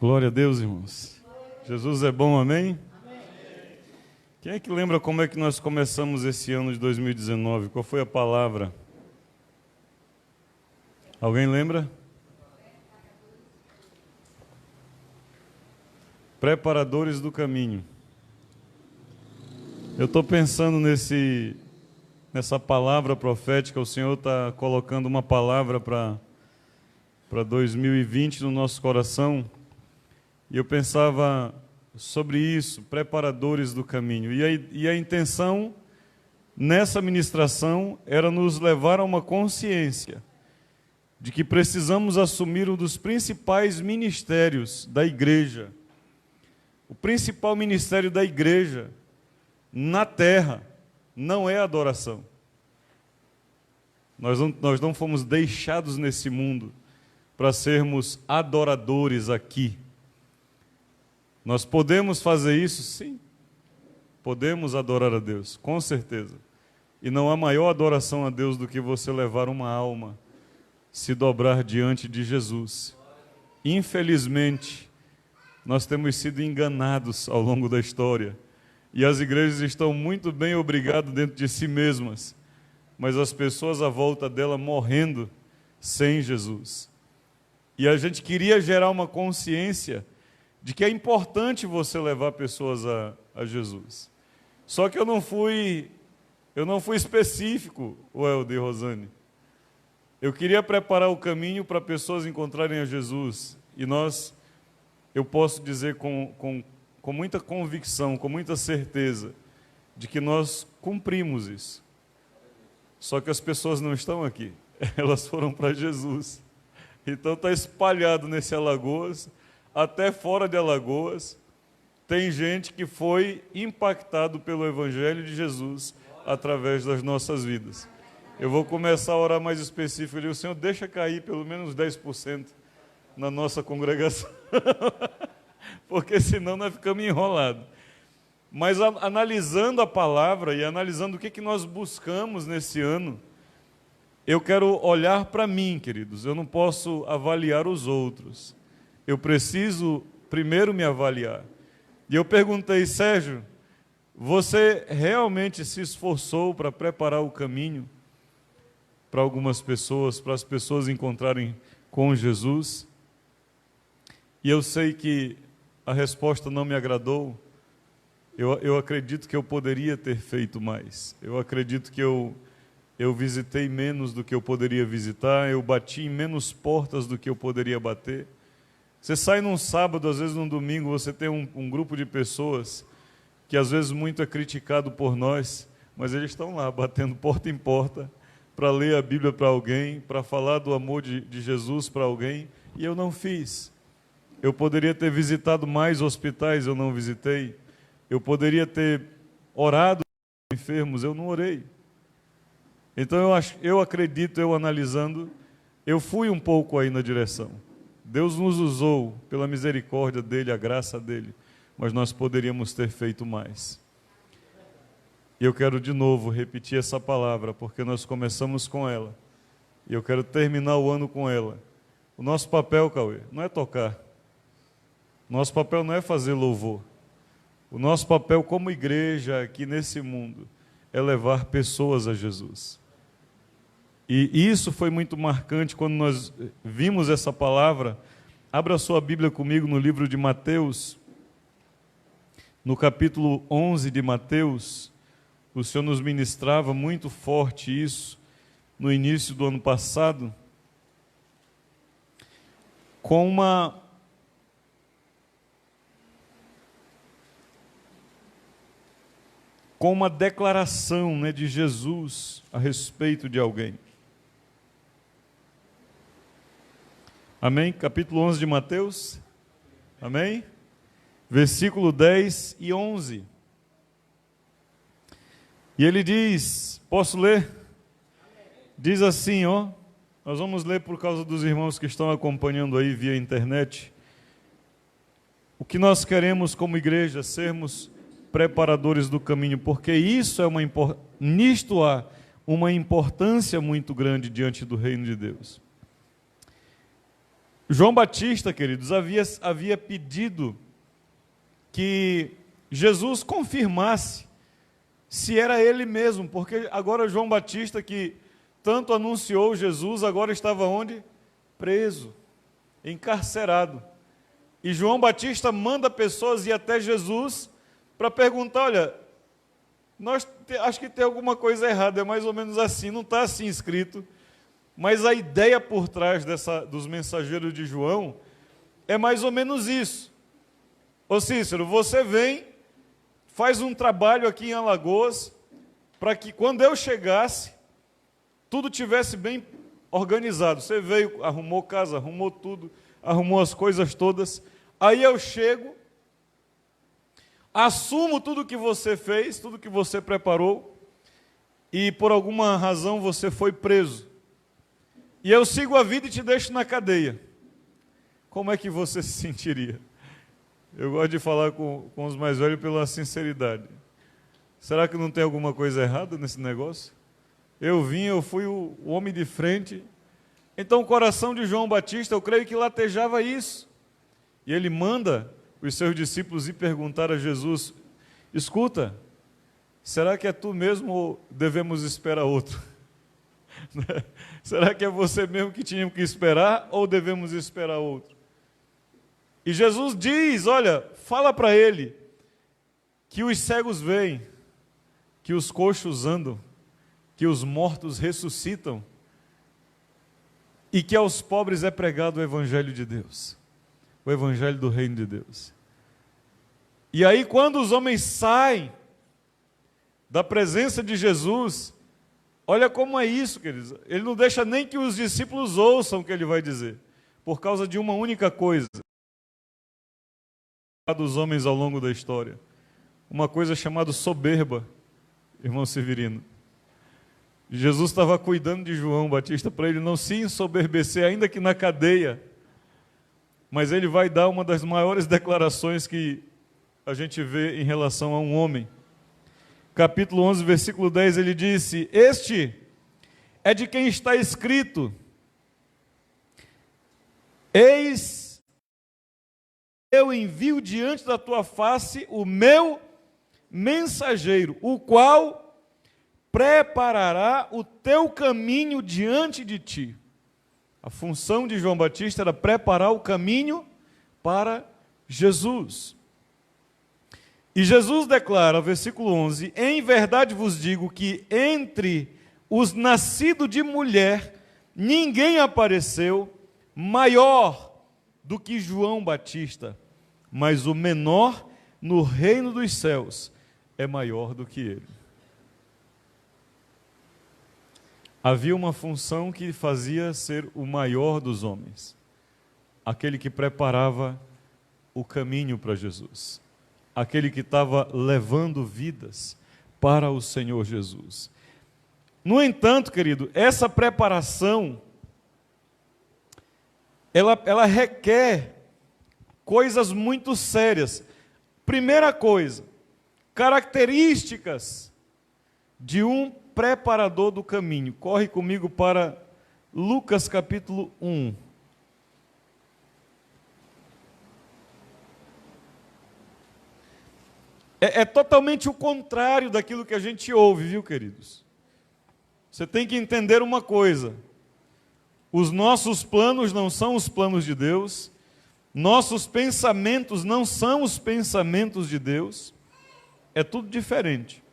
Glória a Deus, irmãos. Jesus é bom, amém? Quem é que lembra como é que nós começamos esse ano de 2019? Qual foi a palavra? Alguém lembra? Preparadores do caminho. Eu estou pensando nessa palavra profética. O Senhor está colocando uma palavra para 2020 no nosso coração. E eu pensava sobre isso, preparadores do caminho. E a intenção nessa ministração era nos levar a uma consciência de que precisamos assumir um dos principais ministérios da igreja. O principal ministério da igreja na terra não é adoração. Nós não fomos deixados nesse mundo para sermos adoradores aqui. Nós podemos fazer isso? Sim. Podemos adorar a Deus, com certeza. E não há maior adoração a Deus do que você levar uma alma, se dobrar diante de Jesus. Infelizmente, nós temos sido enganados ao longo da história. E as igrejas estão muito bem obrigadas dentro de si mesmas, mas as pessoas à volta dela morrendo sem Jesus. E a gente queria gerar uma consciência de que é importante você levar pessoas a Jesus. Só que eu não fui específico, Welder e Rosane. Eu queria preparar o caminho para pessoas encontrarem a Jesus. E eu posso dizer com muita convicção, com muita certeza, de que nós cumprimos isso. Só que as pessoas não estão aqui. Elas foram para Jesus. Então está espalhado nesse Alagoas, até fora de Alagoas, tem gente que foi impactado pelo Evangelho de Jesus através das nossas vidas. Eu vou começar a orar mais específico. Eu digo, Senhor, deixa cair pelo menos 10% na nossa congregação, porque senão nós ficamos enrolados. Mas analisando a palavra e analisando o que nós buscamos nesse ano, eu quero olhar para mim, queridos. Eu não posso avaliar os outros. Eu preciso primeiro me avaliar. E eu perguntei, Sérgio, você realmente se esforçou para preparar o caminho para algumas pessoas, para as pessoas encontrarem com Jesus? E eu sei que a resposta não me agradou. Eu acredito que eu poderia ter feito mais. Eu acredito que eu visitei menos do que eu poderia visitar, eu bati em menos portas do que eu poderia bater. Você sai num sábado, às vezes num domingo, você tem um grupo de pessoas que às vezes muito é criticado por nós, mas eles estão lá batendo porta em porta para ler a Bíblia para alguém, para falar do amor de Jesus para alguém, e eu não fiz. Eu poderia ter visitado mais hospitais, eu não visitei. Eu poderia ter orado por enfermos, eu não orei. Então eu acredito, eu analisando, eu fui um pouco aí na direção. Deus nos usou pela misericórdia dEle, a graça dEle, mas nós poderíamos ter feito mais. E eu quero de novo repetir essa palavra, porque nós começamos com ela, e eu quero terminar o ano com ela. O nosso papel, Cauê, não é tocar. O nosso papel não é fazer louvor. O nosso papel como igreja aqui nesse mundo é levar pessoas a Jesus. E isso foi muito marcante quando nós vimos essa palavra. Abra sua Bíblia comigo no livro de Mateus, no capítulo 11 de Mateus. O Senhor nos ministrava muito forte isso no início do ano passado, com uma declaração, né, de Jesus a respeito de alguém. Amém? Capítulo 11 de Mateus. Amém? Versículo 10 e 11. E ele diz, posso ler? Diz assim, ó. Nós vamos ler por causa dos irmãos que estão acompanhando aí via internet. O que nós queremos como igreja, sermos preparadores do caminho, porque isso nisto há uma importância muito grande diante do reino de Deus. João Batista, queridos, havia pedido que Jesus confirmasse se era ele mesmo, porque agora João Batista, que tanto anunciou Jesus, agora estava onde? Preso, encarcerado. E João Batista manda pessoas ir até Jesus para perguntar, olha, acho que tem alguma coisa errada, é mais ou menos assim, não está assim escrito, mas a ideia por trás dos mensageiros de João é mais ou menos isso. Ô Cícero, você vem, faz um trabalho aqui em Alagoas, para que quando eu chegasse, tudo tivesse bem organizado. Você veio, arrumou casa, arrumou tudo, arrumou as coisas todas. Aí eu chego, assumo tudo que você fez, tudo que você preparou, e por alguma razão você foi preso. E eu sigo a vida e te deixo na cadeia. Como é que você se sentiria? Eu gosto de falar com os mais velhos pela sinceridade. Será que não tem alguma coisa errada nesse negócio? Eu fui o homem de frente. Então o coração de João Batista, eu creio que latejava isso. E ele manda os seus discípulos ir perguntar a Jesus, escuta, será que é tu mesmo ou devemos esperar outro? Será que é você mesmo que tínhamos que esperar ou devemos esperar outro? E Jesus diz, olha, fala para ele que os cegos veem, que os coxos andam, que os mortos ressuscitam e que aos pobres é pregado o Evangelho de Deus, o Evangelho do Reino de Deus. E aí quando os homens saem da presença de Jesus, olha como é isso, queridos, ele não deixa nem que os discípulos ouçam o que ele vai dizer, por causa de uma única coisa, dos homens ao longo da história, uma coisa chamada soberba, irmão Severino. Jesus estava cuidando de João Batista para ele não se ensoberbecer, ainda que na cadeia, mas ele vai dar uma das maiores declarações que a gente vê em relação a um homem. Capítulo 11, versículo 10, ele disse, este é de quem está escrito, eis eu envio diante da tua face o meu mensageiro, o qual preparará o teu caminho diante de ti. A função de João Batista era preparar o caminho para Jesus. E Jesus declara, versículo 11, em verdade vos digo que entre os nascidos de mulher, ninguém apareceu maior do que João Batista, mas o menor no reino dos céus é maior do que ele. Havia uma função que fazia ser o maior dos homens, aquele que preparava o caminho para Jesus, aquele que estava levando vidas para o Senhor Jesus. No entanto, querido, essa preparação, ela requer coisas muito sérias. Primeira coisa, características de um preparador do caminho. Corre comigo para Lucas capítulo 1. É totalmente o contrário daquilo que a gente ouve, viu, queridos? Você tem que entender uma coisa. Os nossos planos não são os planos de Deus. Nossos pensamentos não são os pensamentos de Deus. É tudo diferente.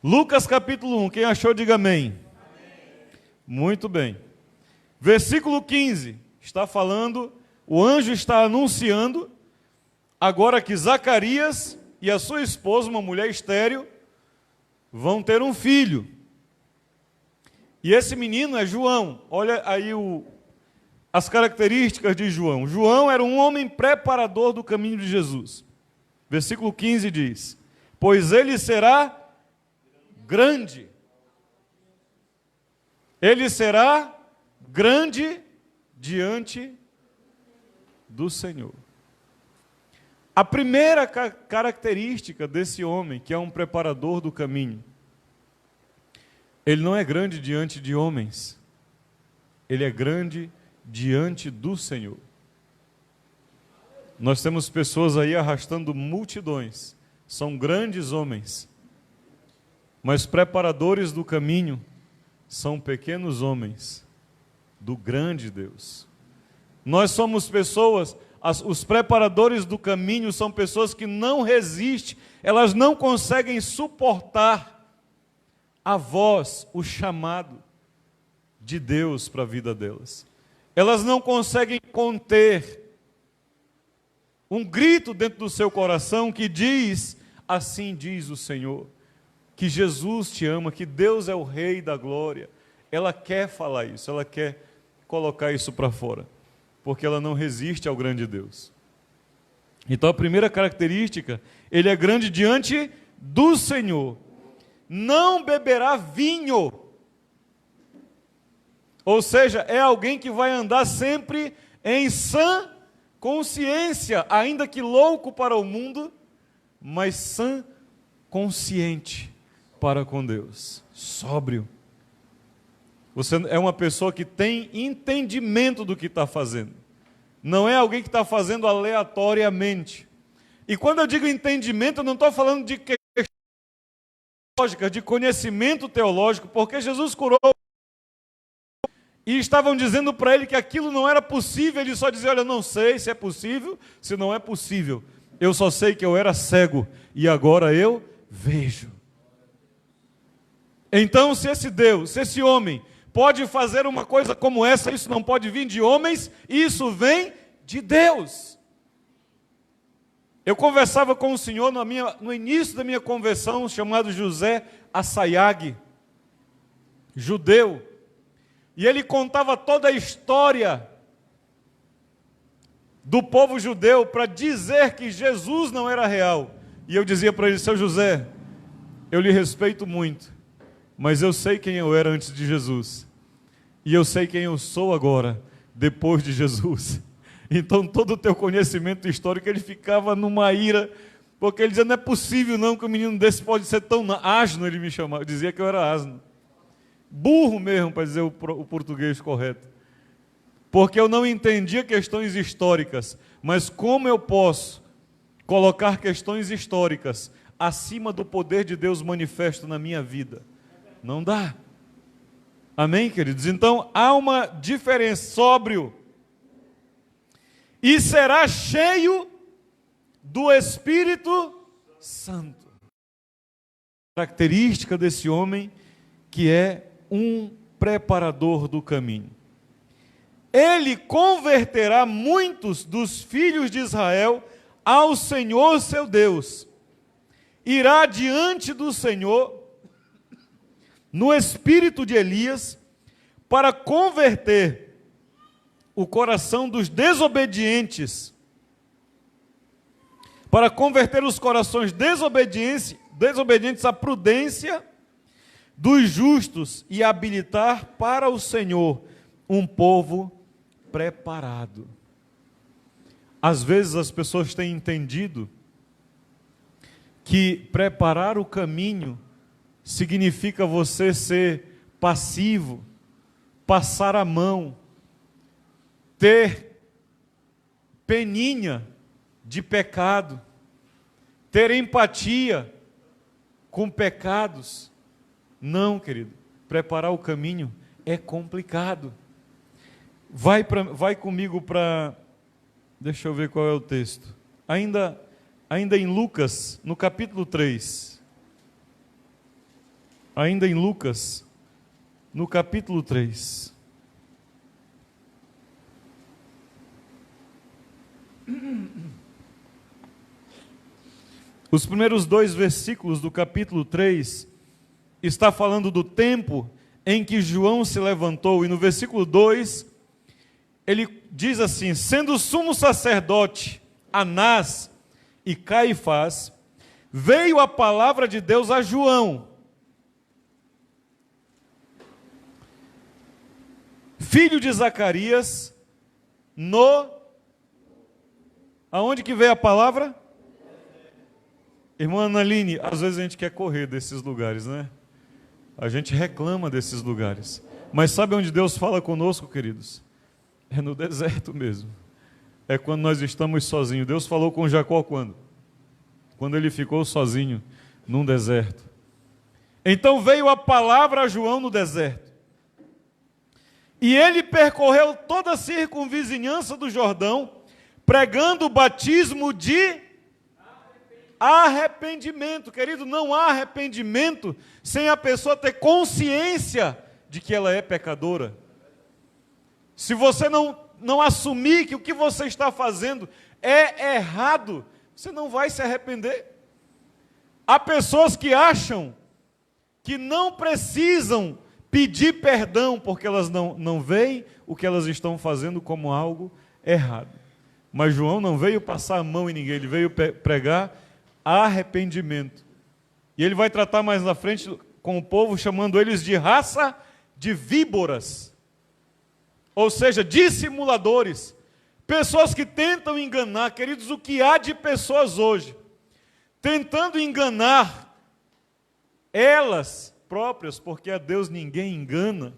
Lucas capítulo 1, quem achou, diga amém. Amém. Muito bem. Versículo 15, está falando, o anjo está anunciando, agora que Zacarias e a sua esposa, uma mulher estéril, vão ter um filho. E esse menino é João. Olha aí as características de João. João era um homem preparador do caminho de Jesus. Versículo 15 diz, pois ele será grande. Ele será grande diante do Senhor. A primeira característica desse homem, que é um preparador do caminho, ele não é grande diante de homens, ele é grande diante do Senhor. Nós temos pessoas aí arrastando multidões, são grandes homens, mas preparadores do caminho são pequenos homens do grande Deus. Nós somos pessoas, os preparadores do caminho são pessoas que não resistem, elas não conseguem suportar a voz, o chamado de Deus para a vida delas. Elas não conseguem conter um grito dentro do seu coração que diz, assim diz o Senhor, que Jesus te ama, que Deus é o Rei da glória. Ela quer falar isso, ela quer colocar isso para fora, porque ela não resiste ao grande Deus. Então a primeira característica, ele é grande diante do Senhor. Não beberá vinho. Ou seja, é alguém que vai andar sempre em sã consciência, ainda que louco para o mundo, mas sã consciente para com Deus, sóbrio. Você é uma pessoa que tem entendimento do que está fazendo. Não é alguém que está fazendo aleatoriamente. E quando eu digo entendimento, eu não estou falando de questão teológica, de conhecimento teológico, porque Jesus curou e estavam dizendo para ele que aquilo não era possível. Ele só dizia, olha, não sei se é possível, se não é possível. Eu só sei que eu era cego e agora eu vejo. Então, se esse Deus, se esse homem pode fazer uma coisa como essa, isso não pode vir de homens, isso vem de Deus. Eu conversava com um senhor no início da minha conversão, chamado José Assayag, judeu, e ele contava toda a história do povo judeu para dizer que Jesus não era real. E eu dizia para ele, seu José, eu lhe respeito muito, mas eu sei quem eu era antes de Jesus. E eu sei quem eu sou agora, depois de Jesus. Então todo o teu conhecimento histórico, ele ficava numa ira, porque ele dizia, não é possível não que um menino desse pode ser tão asno, ele me chamava, dizia que eu era asno. Burro mesmo, para dizer o português correto. Porque eu não entendia questões históricas, mas como eu posso colocar questões históricas acima do poder de Deus manifesto na minha vida? Não dá. Amém, queridos? Então, há uma diferença, sóbrio. E será cheio do Espírito Santo. Característica desse homem que é um preparador do caminho. Ele converterá muitos dos filhos de Israel ao Senhor seu Deus. Irá diante do Senhor no espírito de Elias, para converter o coração dos desobedientes, para converter os corações desobedientes à prudência dos justos e habilitar para o Senhor um povo preparado. Às vezes as pessoas têm entendido que preparar o caminho significa você ser passivo, passar a mão, ter peninha de pecado, ter empatia com pecados. Não, querido, preparar o caminho é complicado. Vai comigo para... Deixa eu ver qual é o texto. Ainda em Lucas, no capítulo 3. Ainda em Lucas, no capítulo 3. Os primeiros 2 versículos do capítulo 3 está falando do tempo em que João se levantou, e no versículo 2 ele diz assim: sendo o sumo sacerdote Anás e Caifás, veio a palavra de Deus a João, filho de Zacarias, aonde que veio a palavra? Irmã Analine, às vezes a gente quer correr desses lugares, né? A gente reclama desses lugares. Mas sabe onde Deus fala conosco, queridos? É no deserto mesmo. É quando nós estamos sozinhos. Deus falou com Jacó quando? Quando ele ficou sozinho num deserto. Então veio a palavra a João no deserto. E ele percorreu toda a circunvizinhança do Jordão, pregando o batismo de arrependimento. Querido, não há arrependimento sem a pessoa ter consciência de que ela é pecadora. Se você não assumir que o que você está fazendo é errado, você não vai se arrepender. Há pessoas que acham que não precisam pedir perdão porque elas não veem o que elas estão fazendo como algo errado. Mas João não veio passar a mão em ninguém, ele veio pregar arrependimento. E ele vai tratar mais na frente com o povo, chamando eles de raça de víboras. Ou seja, dissimuladores. Pessoas que tentam enganar. Queridos, o que há de pessoas hoje tentando enganar elas próprias, porque a Deus ninguém engana.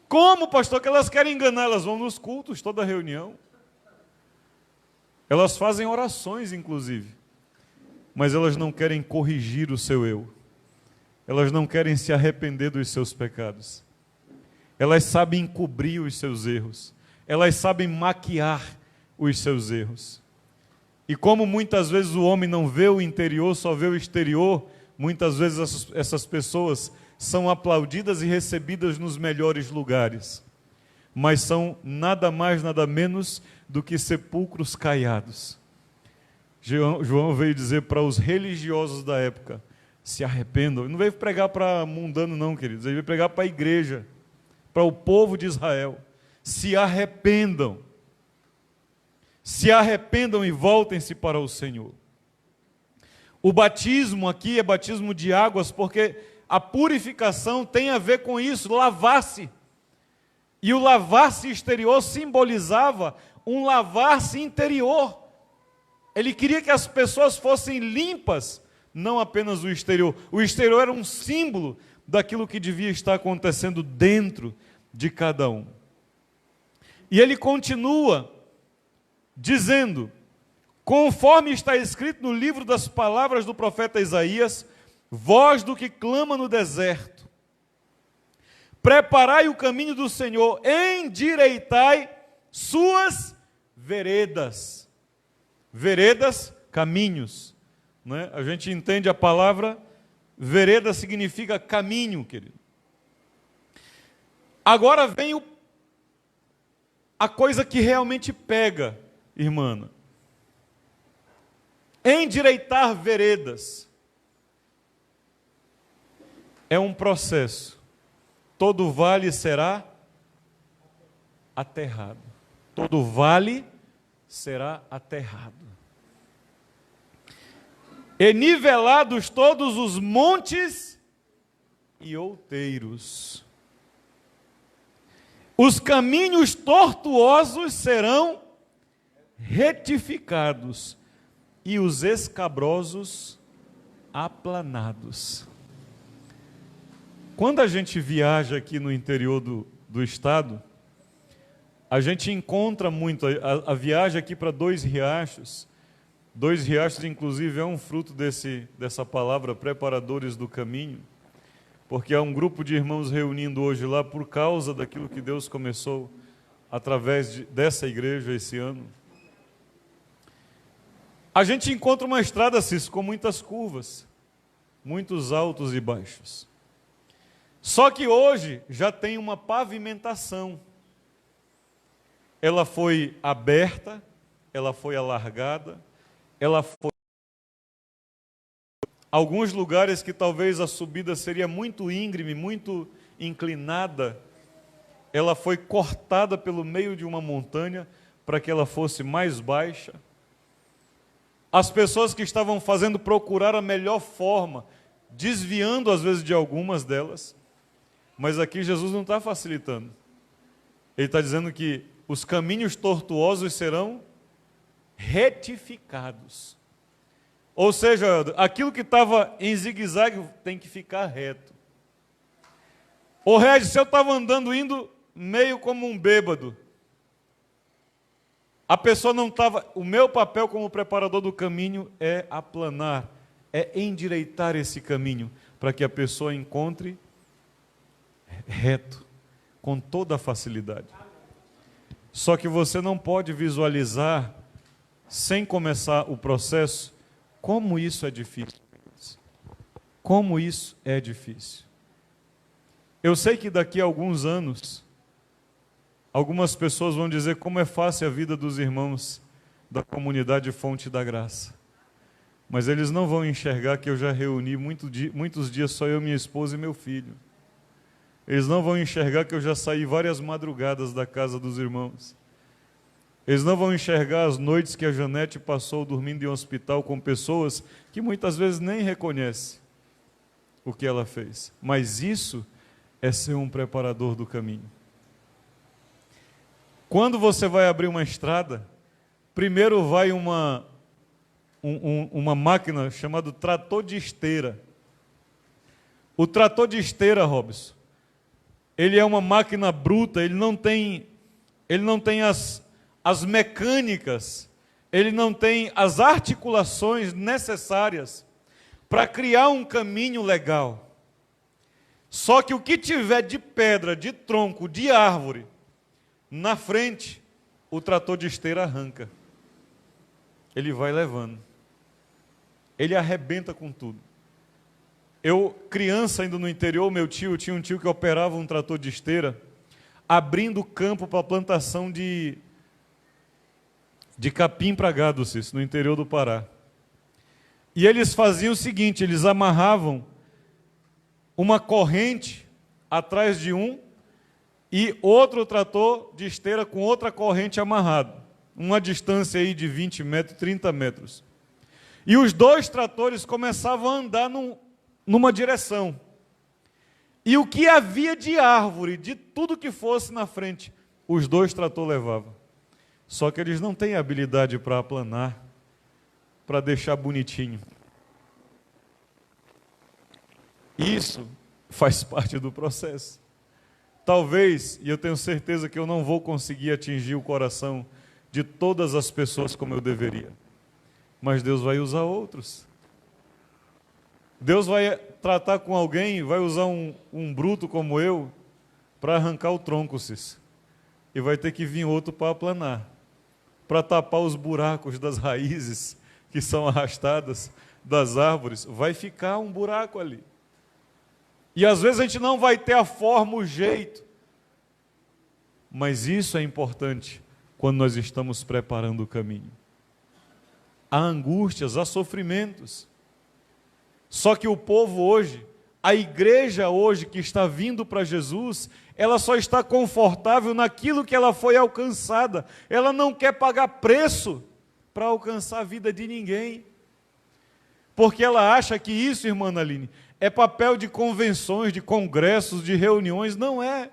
Como, pastor, que elas querem enganar? Elas vão nos cultos, toda reunião. Elas fazem orações, inclusive. Mas elas não querem corrigir o seu eu. Elas não querem se arrepender dos seus pecados. Elas sabem encobrir os seus erros. Elas sabem maquiar os seus erros. E como muitas vezes o homem não vê o interior, só vê o exterior, muitas vezes essas pessoas são aplaudidas e recebidas nos melhores lugares. Mas são nada mais, nada menos do que sepulcros caiados. João veio dizer para os religiosos da época, se arrependam. Ele não veio pregar para mundano não, queridos. Ele veio pregar para a igreja, para o povo de Israel. Se arrependam. Se arrependam e voltem-se para o Senhor. O batismo aqui é batismo de águas, porque a purificação tem a ver com isso, lavar-se. E o lavar-se exterior simbolizava um lavar-se interior. Ele queria que as pessoas fossem limpas, não apenas o exterior. O exterior era um símbolo daquilo que devia estar acontecendo dentro de cada um. E ele continua dizendo, conforme está escrito no livro das palavras do profeta Isaías, voz do que clama no deserto, preparai o caminho do Senhor, endireitai suas veredas. Veredas, caminhos. Né? A gente entende a palavra vereda significa caminho, querido. Agora vem a coisa que realmente pega, irmã. Endireitar veredas é um processo. Todo vale será aterrado. Todo vale será aterrado. E nivelados todos os montes e outeiros. Os caminhos tortuosos serão retificados e os escabrosos aplanados. Quando a gente viaja aqui no interior do estado, a gente encontra muito, a viagem aqui para Dois Riachos, inclusive, é um fruto dessa palavra, preparadores do caminho, porque há um grupo de irmãos reunindo hoje lá por causa daquilo que Deus começou através dessa igreja esse ano. A gente encontra uma estrada, Cício, com muitas curvas, muitos altos e baixos. Só que hoje já tem uma pavimentação. Ela foi aberta, ela foi alargada, ela foi... Alguns lugares que talvez a subida seria muito íngreme, muito inclinada, ela foi cortada pelo meio de uma montanha para que ela fosse mais baixa. As pessoas que estavam fazendo procurar a melhor forma, desviando às vezes de algumas delas, mas aqui Jesus não está facilitando. Ele está dizendo que os caminhos tortuosos serão retificados. Ou seja, aquilo que estava em zigue-zague tem que ficar reto. Ô Regis, se eu estava andando, indo meio como um bêbado, A pessoa não estava... O meu papel como preparador do caminho é aplanar, é endireitar esse caminho, para que a pessoa encontre reto, com toda a facilidade. Só que você não pode visualizar, sem começar o processo, como isso é difícil. Como isso é difícil. Eu sei que daqui a alguns anos, algumas pessoas vão dizer como é fácil a vida dos irmãos da comunidade Fonte da Graça. Mas eles não vão enxergar que eu já reuni muitos dias só eu, minha esposa e meu filho. Eles não vão enxergar que eu já saí várias madrugadas da casa dos irmãos. Eles não vão enxergar as noites que a Janete passou dormindo em um hospital com pessoas que muitas vezes nem reconhecem o que ela fez. Mas isso é ser um preparador do caminho. Quando você vai abrir uma estrada, primeiro vai uma máquina chamada trator de esteira. O trator de esteira, Robson, ele é uma máquina bruta, ele não tem as mecânicas, ele não tem as articulações necessárias para criar um caminho legal. Só que o que tiver de pedra, de tronco, de árvore, na frente, o trator de esteira arranca. Ele vai levando. Ele arrebenta com tudo. Eu, criança, ainda no interior, tinha um tio que operava um trator de esteira, abrindo campo para plantação de capim para gado, no interior do Pará. E eles faziam o seguinte, eles amarravam uma corrente atrás de um e outro trator de esteira com outra corrente amarrado, uma distância aí de 20 metros, 30 metros. E os dois tratores começavam a andar numa direção. E o que havia de árvore, de tudo que fosse na frente, os dois tratores levavam. Só que eles não têm habilidade para aplanar, para deixar bonitinho. Isso faz parte do processo. Talvez, e eu tenho certeza que eu não vou conseguir atingir o coração de todas as pessoas como eu deveria. Mas Deus vai usar outros. Deus vai tratar com alguém, vai usar um bruto como eu, para arrancar o tronco, e vai ter que vir outro para aplanar, para tapar os buracos das raízes que são arrastadas das árvores. Vai ficar um buraco ali. E às vezes a gente não vai ter a forma, o jeito. Mas isso é importante quando nós estamos preparando o caminho. Há angústias, há sofrimentos. Só que o povo hoje, a igreja hoje que está vindo para Jesus, ela só está confortável naquilo que ela foi alcançada. Ela não quer pagar preço para alcançar a vida de ninguém. Porque ela acha que isso, irmã Aline, é papel de convenções, de congressos, de reuniões. Não é.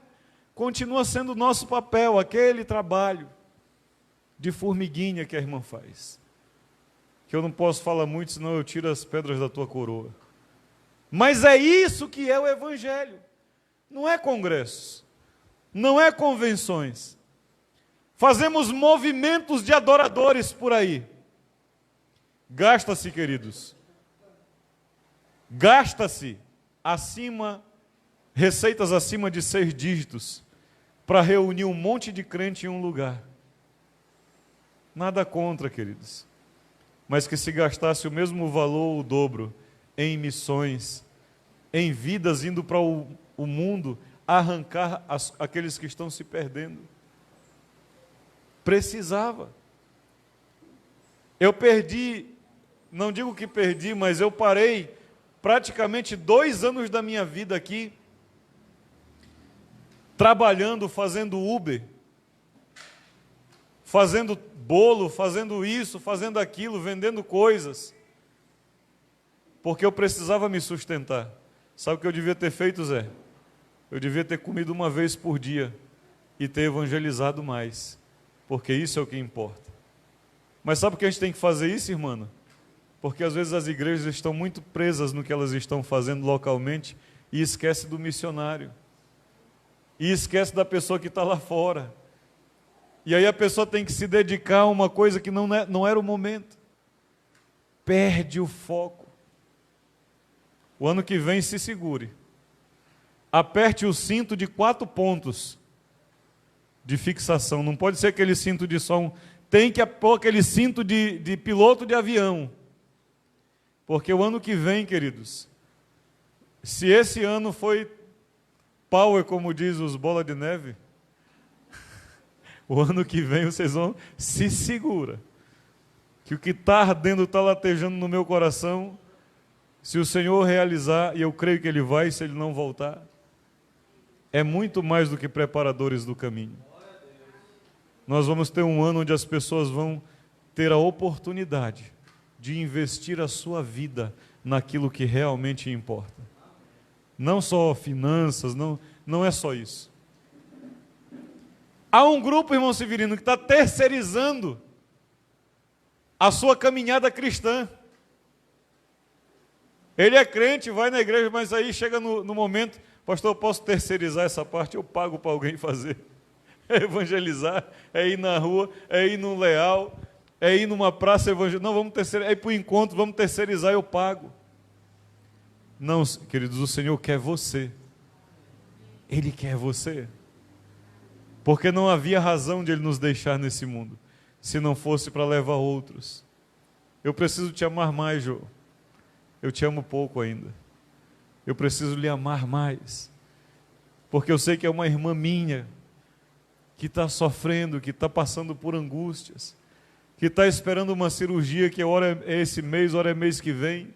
Continua sendo o nosso papel, aquele trabalho de formiguinha que a irmã faz. Que eu não posso falar muito, senão eu tiro as pedras da tua coroa. Mas é isso que é o Evangelho. Não é congressos, não é convenções. Fazemos movimentos de adoradores por aí. Gasta-se, queridos. Gasta-se receitas acima de 6 dígitos para reunir um monte de crente em um lugar. Nada contra, queridos. Mas que se gastasse o mesmo valor, o dobro, em missões, em vidas indo para o mundo, arrancar aqueles que estão se perdendo. Precisava. Eu perdi, não digo que perdi, mas eu parei praticamente 2 anos da minha vida aqui, trabalhando, fazendo Uber, fazendo bolo, fazendo isso, fazendo aquilo, vendendo coisas, porque eu precisava me sustentar. Sabe o que eu devia ter feito, Zé? Eu devia ter comido uma vez por dia e ter evangelizado mais, porque isso é o que importa. Mas sabe por que a gente tem que fazer isso, irmã? Porque às vezes as igrejas estão muito presas no que elas estão fazendo localmente e esquece do missionário. E esquece da pessoa que está lá fora. E aí a pessoa tem que se dedicar a uma coisa que não era o momento. Perde o foco. O ano que vem se segure. Aperte o cinto de 4 pontos de fixação. Não pode ser aquele cinto de som. Tem que pôr aquele cinto de piloto de avião. Porque o ano que vem, queridos, se esse ano foi power, como diz os bola de neve, o ano que vem vocês vão se segura. Que o que está ardendo, está latejando no meu coração, se o Senhor realizar, e eu creio que Ele vai, se Ele não voltar, é muito mais do que preparadores do caminho. Nós vamos ter um ano onde as pessoas vão ter a oportunidade de investir a sua vida naquilo que realmente importa. Não só finanças, não é só isso. Há um grupo, irmão Severino, que está terceirizando a sua caminhada cristã. Ele é crente, vai na igreja, mas aí chega no momento, pastor, eu posso terceirizar essa parte, eu pago para alguém fazer. É evangelizar, é ir na rua, é ir no leal, é ir numa praça evangelizar. Não, vamos terceirizar, é ir para o encontro, vamos terceirizar, eu pago. Não, queridos, o Senhor quer você. Ele quer você. Porque não havia razão de Ele nos deixar nesse mundo, se não fosse para levar outros. Eu preciso te amar mais, Jô. Eu te amo pouco ainda. Eu preciso lhe amar mais. Porque eu sei que é uma irmã minha, que está sofrendo, que está passando por angústias, que está esperando uma cirurgia que ora é esse mês, ora é mês que vem,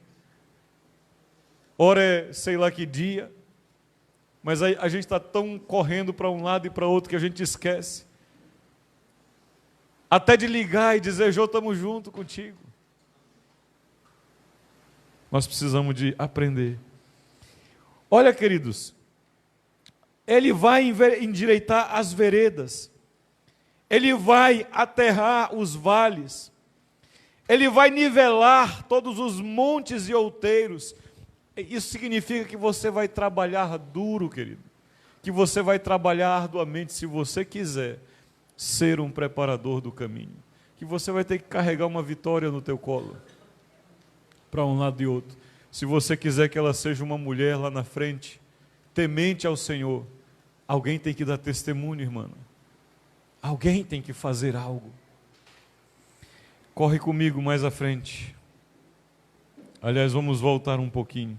ora é sei lá que dia, mas a gente está tão correndo para um lado e para outro que a gente esquece, até de ligar e dizer, Jô, estamos juntos contigo. Nós precisamos de aprender. Olha, queridos, Ele vai endireitar as veredas, Ele vai aterrar os vales, Ele vai nivelar todos os montes e outeiros. Isso significa que você vai trabalhar duro, querido, que você vai trabalhar arduamente se você quiser ser um preparador do caminho, que você vai ter que carregar uma vitória no teu colo, para um lado e outro. Se você quiser que ela seja uma mulher lá na frente, temente ao Senhor, alguém tem que dar testemunho, irmã. Alguém tem que fazer algo. Corre comigo mais à frente. Aliás, vamos voltar um pouquinho.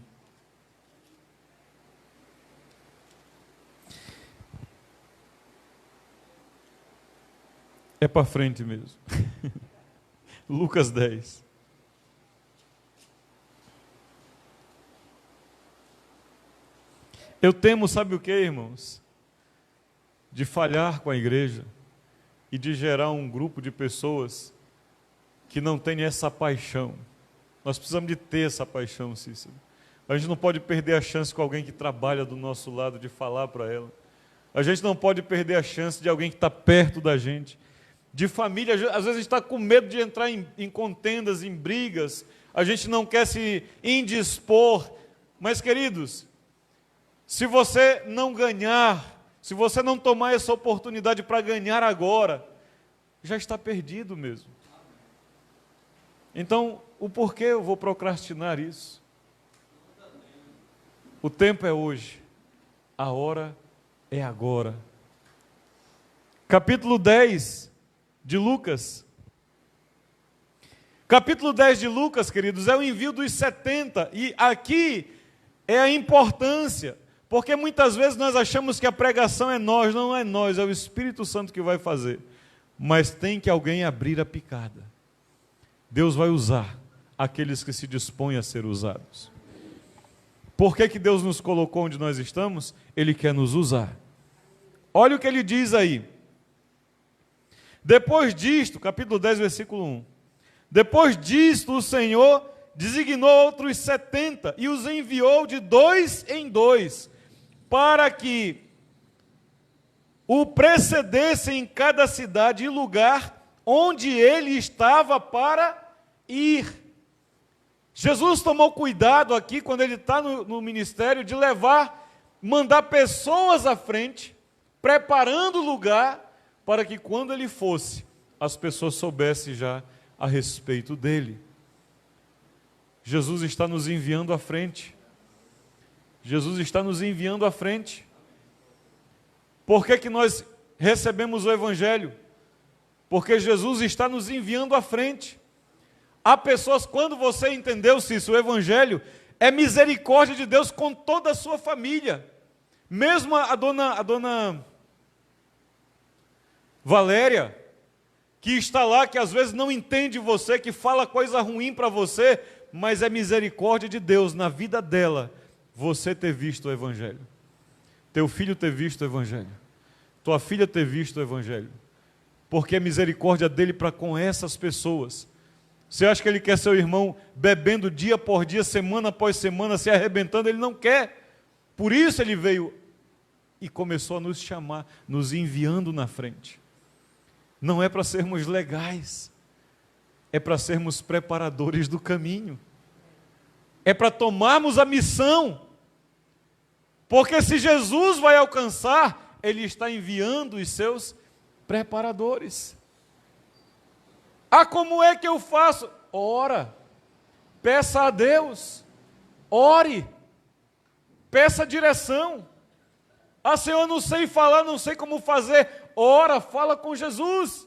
É para frente mesmo. Lucas 10. Eu temo, sabe o que, irmãos? De falhar com a igreja e de gerar um grupo de pessoas que não tem essa paixão. Nós precisamos de ter essa paixão, Cícero. A gente não pode perder a chance com alguém que trabalha do nosso lado de falar para ela. A gente não pode perder a chance de alguém que está perto da gente. De família, às vezes a gente está com medo de entrar em contendas, em brigas. A gente não quer se indispor. Mas, queridos, se você não ganhar, se você não tomar essa oportunidade para ganhar agora, já está perdido mesmo. Então, o porquê eu vou procrastinar isso? O tempo é hoje, a hora é agora. Capítulo 10 de Lucas. Capítulo 10 de Lucas, queridos, é o envio dos 70, e aqui é a importância. Porque muitas vezes nós achamos que a pregação é nós, não é nós, é o Espírito Santo que vai fazer. Mas tem que alguém abrir a picada. Deus vai usar aqueles que se dispõem a ser usados. Por que Deus nos colocou onde nós estamos? Ele quer nos usar. Olha o que ele diz aí. Depois disto, capítulo 10, versículo 1. Depois disto, o Senhor designou outros 70 e os enviou de 2 em 2, para que o precedessem em cada cidade e lugar onde ele estava para ir. Jesus tomou cuidado aqui, quando ele está no ministério, de mandar pessoas à frente, preparando o lugar, para que quando ele fosse, as pessoas soubessem já a respeito dele. Jesus está nos enviando à frente. Jesus está nos enviando à frente. Por que que nós recebemos o Evangelho? Porque Jesus está nos enviando à frente. Há pessoas, quando você entendeu, Cícero, o Evangelho é misericórdia de Deus com toda a sua família. Mesmo a dona Valéria, que está lá, que às vezes não entende você, que fala coisa ruim para você, mas é misericórdia de Deus na vida dela, você ter visto o Evangelho. Teu filho ter visto o Evangelho. Tua filha ter visto o Evangelho. Porque é misericórdia dele para com essas pessoas. Você acha que ele quer seu irmão bebendo dia por dia, semana após semana, se arrebentando? Ele não quer. Por isso ele veio e começou a nos chamar, nos enviando na frente. Não é para sermos legais, é para sermos preparadores do caminho. É para tomarmos a missão. Porque se Jesus vai alcançar, ele está enviando os seus preparadores. Ah, como é que eu faço? Ora, peça a Deus, ore, peça direção. Ah, Senhor, eu não sei falar, não sei como fazer. Ora, fala com Jesus.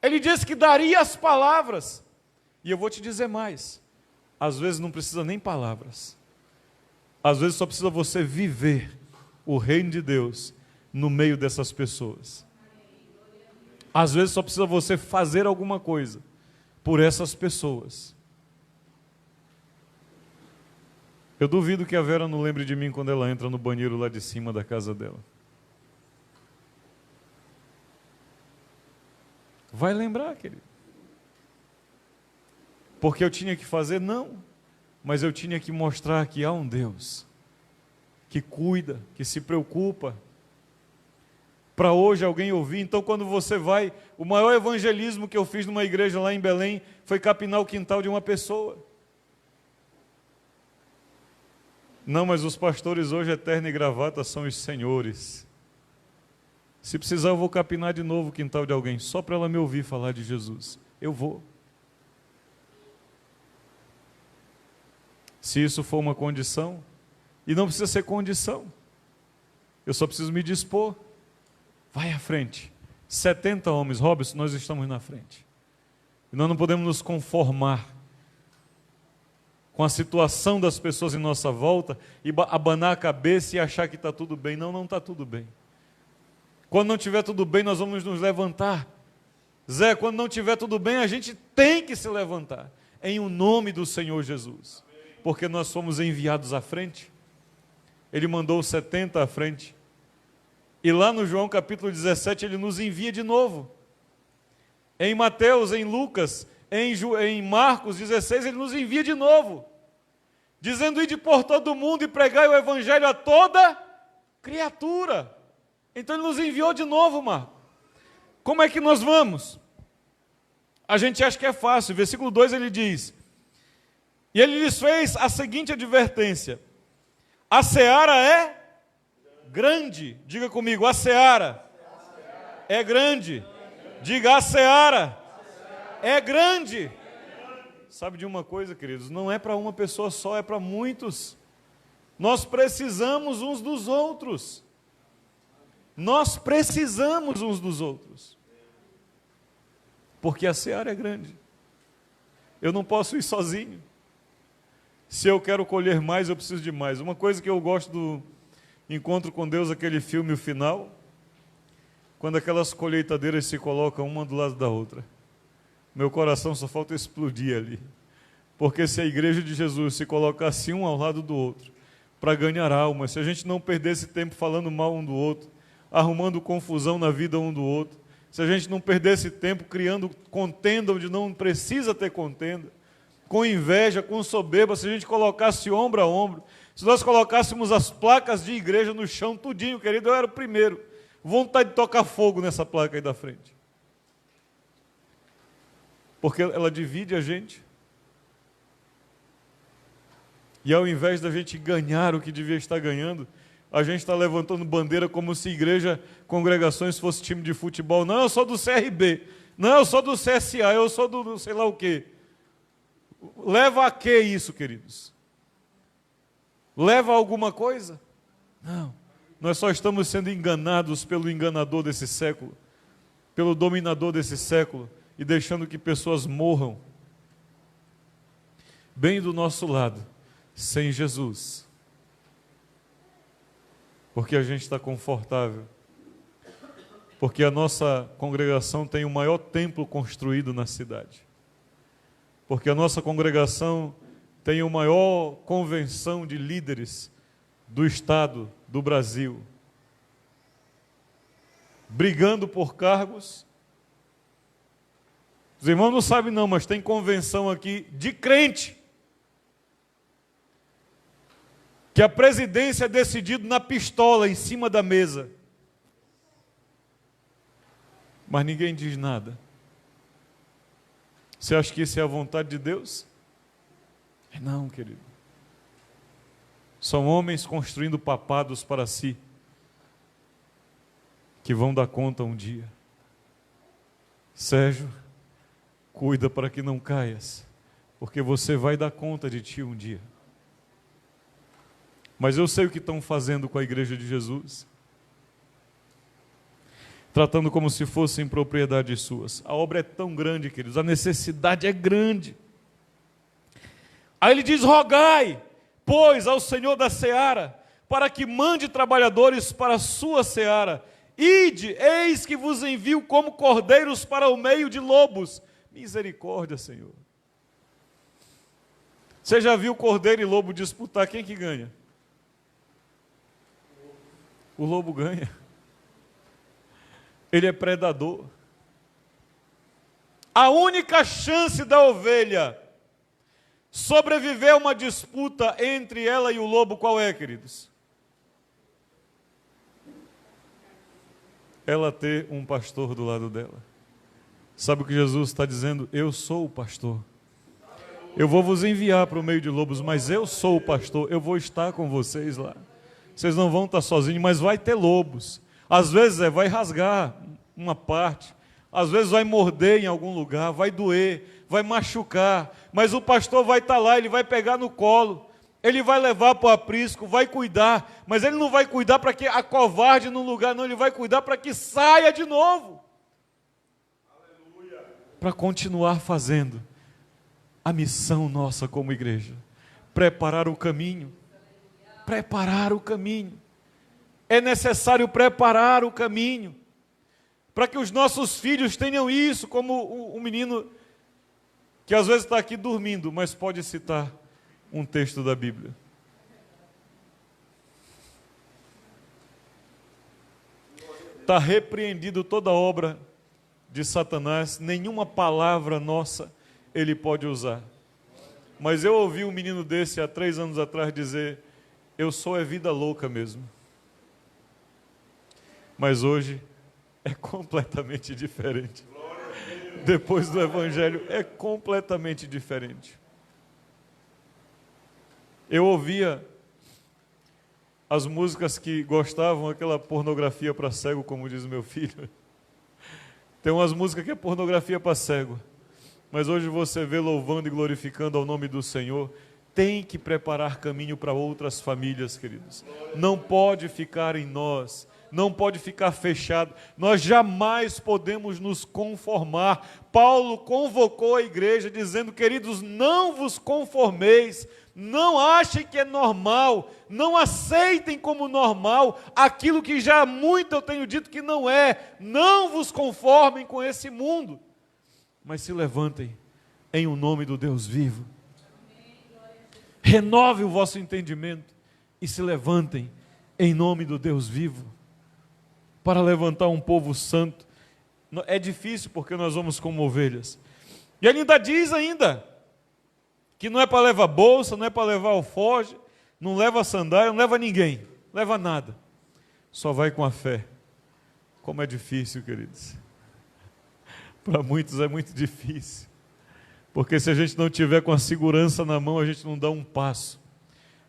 Ele disse que daria as palavras. E eu vou te dizer mais, às vezes não precisa nem palavras. Às vezes só precisa você viver o reino de Deus no meio dessas pessoas. Às vezes só precisa você fazer alguma coisa por essas pessoas. Eu duvido que a Vera não lembre de mim quando ela entra no banheiro lá de cima da casa dela. Vai lembrar, querido. Porque eu tinha que fazer? Não. Mas eu tinha que mostrar que há um Deus que cuida, que se preocupa. Para hoje alguém ouvir. Então quando você vai, o maior evangelismo que eu fiz numa igreja lá em Belém foi capinar o quintal de uma pessoa. Não, mas os pastores hoje é terno e gravata, são os senhores. Se precisar eu vou capinar de novo o quintal de alguém, só para ela me ouvir falar de Jesus. Eu vou. Se isso for uma condição, e não precisa ser condição, eu só preciso me dispor. Vai à frente. 70 homens, Robson, nós estamos na frente. E nós não podemos nos conformar com a situação das pessoas em nossa volta e abanar a cabeça e achar que está tudo bem. Não, não está tudo bem. Quando não estiver tudo bem, nós vamos nos levantar. Zé, quando não estiver tudo bem, a gente tem que se levantar. Em o nome do Senhor Jesus. Porque nós fomos enviados à frente. Ele mandou 70 à frente. E lá no João capítulo 17, ele nos envia de novo. Em Mateus, em Lucas, em Marcos 16, ele nos envia de novo. Dizendo, ide por todo mundo e pregai o evangelho a toda criatura. Então ele nos enviou de novo, Marco. Como é que nós vamos? A gente acha que é fácil. Versículo 2 ele diz, e ele lhes fez a seguinte advertência, a seara é grande. Diga comigo, a seara é grande. Diga, a seara é grande. Sabe de uma coisa, queridos? Não é para uma pessoa só, é para muitos. Nós precisamos uns dos outros. Nós precisamos uns dos outros. Porque a seara é grande. Eu não posso ir sozinho. Se eu quero colher mais, eu preciso de mais. Uma coisa que eu gosto do Encontro com Deus, aquele filme, o final, quando aquelas colheitadeiras se colocam uma do lado da outra. Meu coração só falta explodir ali. Porque se a igreja de Jesus se colocasse um ao lado do outro, para ganhar almas, se a gente não perdesse tempo falando mal um do outro, arrumando confusão na vida um do outro, se a gente não perdesse tempo criando contenda onde não precisa ter contenda, com inveja, com soberba, se a gente colocasse ombro a ombro, se nós colocássemos as placas de igreja no chão tudinho, querido, eu era o primeiro. Vontade de tocar fogo nessa placa aí da frente. Porque ela divide a gente. E ao invés da gente ganhar o que devia estar ganhando, a gente está levantando bandeira como se igreja, congregações fosse time de futebol. Não, eu sou do CRB. Não, eu sou do CSA, eu sou do sei lá o quê. Leva a quê isso, queridos? Leva a alguma coisa? Não. Nós só estamos sendo enganados pelo enganador desse século, pelo dominador desse século, e deixando que pessoas morram bem do nosso lado, sem Jesus. Porque a gente está confortável. Porque a nossa congregação tem o maior templo construído na cidade. Porque a nossa congregação tem a maior convenção de líderes do Estado, do Brasil. Brigando por cargos. Os irmãos não sabem não, mas tem convenção aqui de crente. Que a presidência é decidida na pistola, em cima da mesa. Mas ninguém diz nada. Você acha que isso é a vontade de Deus? Não, querido. São homens construindo papados para si, que vão dar conta um dia. Sérgio, cuida para que não caias, porque você vai dar conta de ti um dia. Mas eu sei o que estão fazendo com a igreja de Jesus. Tratando como se fossem propriedades suas. A obra é tão grande, queridos, a necessidade é grande. Aí ele diz: rogai, pois, ao Senhor da seara, para que mande trabalhadores para a sua seara. Ide, eis que vos envio como cordeiros para o meio de lobos. Misericórdia, Senhor. Você já viu cordeiro e lobo disputar? Quem que ganha? O lobo ganha. Ele é predador. A única chance da ovelha sobreviver a uma disputa entre ela e o lobo, qual é, queridos? Ela ter um pastor do lado dela. Sabe o que Jesus está dizendo? Eu sou o pastor. Eu vou vos enviar para o meio de lobos, mas eu sou o pastor, eu vou estar com vocês lá. Vocês não vão estar sozinhos, mas vai ter lobos. Às vezes vai rasgar uma parte, às vezes vai morder em algum lugar, vai doer, vai machucar, mas o pastor vai estar lá, ele vai pegar no colo, ele vai levar para o aprisco, vai cuidar, mas ele não vai cuidar para que acovarde no lugar, não, ele vai cuidar para que saia de novo. Para continuar fazendo a missão nossa como igreja, preparar o caminho. Preparar o caminho. É necessário preparar o caminho para que os nossos filhos tenham isso, como o menino que às vezes está aqui dormindo, mas pode citar um texto da Bíblia. Está repreendido toda obra de Satanás, nenhuma palavra nossa ele pode usar. Mas eu ouvi um menino desse há 3 anos atrás dizer: eu sou vida louca mesmo. Mas hoje é completamente diferente. Depois do Evangelho é completamente diferente. Eu ouvia as músicas que gostavam, aquela pornografia para cego, como diz meu filho. Tem umas músicas que é pornografia para cego. Mas hoje você vê louvando e glorificando ao nome do Senhor. Tem que preparar caminho para outras famílias, queridos. Não pode ficar em nós, não pode ficar fechado. Nós jamais podemos nos conformar. Paulo convocou a igreja dizendo: queridos, não vos conformeis, não achem que é normal, não aceitem como normal aquilo que já há muito eu tenho dito que não é. Não vos conformem com esse mundo, mas se levantem em o nome do Deus vivo. Renove o vosso entendimento e se levantem em nome do Deus vivo para levantar um povo santo. É difícil porque nós vamos como ovelhas. E ele ainda diz que não é para levar bolsa, não é para levar alforje, não leva sandália, não leva ninguém, leva nada. Só vai com a fé. Como é difícil, queridos. Para muitos é muito difícil. Porque se a gente não tiver com a segurança na mão, a gente não dá um passo.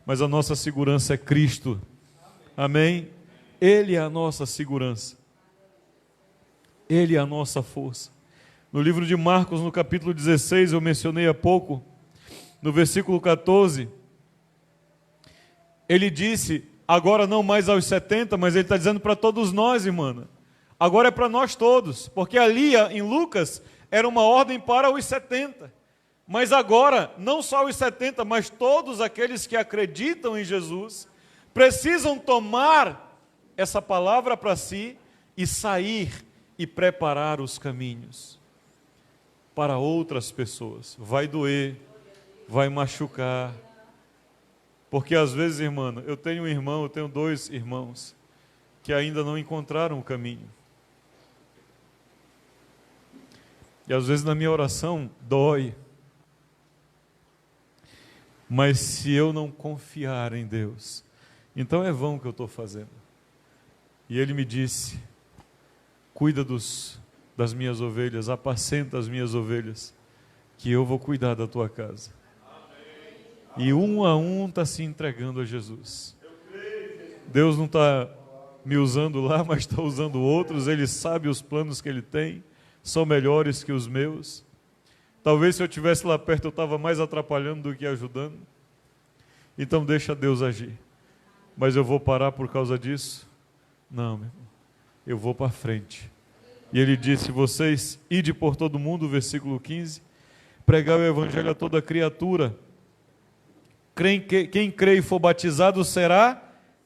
Mas a nossa segurança é Cristo. Amém? Ele é a nossa segurança. Ele é a nossa força. No livro de Marcos, no capítulo 16, eu mencionei há pouco, no versículo 14, ele disse, agora não mais aos 70, mas ele está dizendo para todos nós, irmã. Agora é para nós todos, porque ali em Lucas era uma ordem para os 70. Mas agora, não só os 70, mas todos aqueles que acreditam em Jesus, precisam tomar essa palavra para si e sair e preparar os caminhos para outras pessoas. Vai doer, vai machucar. Porque às vezes, irmã, eu tenho um irmão, eu tenho 2 irmãos que ainda não encontraram o caminho. E às vezes na minha oração dói. Mas se eu não confiar em Deus, então é vão o que eu estou fazendo. E ele me disse, cuida das minhas ovelhas, apacenta as minhas ovelhas, que eu vou cuidar da tua casa. E um a um está se entregando a Jesus. Deus não está me usando lá, mas está usando outros. Ele sabe os planos que Ele tem, são melhores que os meus. Talvez se eu estivesse lá perto eu estava mais atrapalhando do que ajudando. Então deixa Deus agir. Mas eu vou parar por causa disso? Não, meu irmão. Eu vou para frente. E Ele disse, vocês ide por todo mundo, versículo 15, pregar o evangelho a toda criatura. Quem crê e for batizado será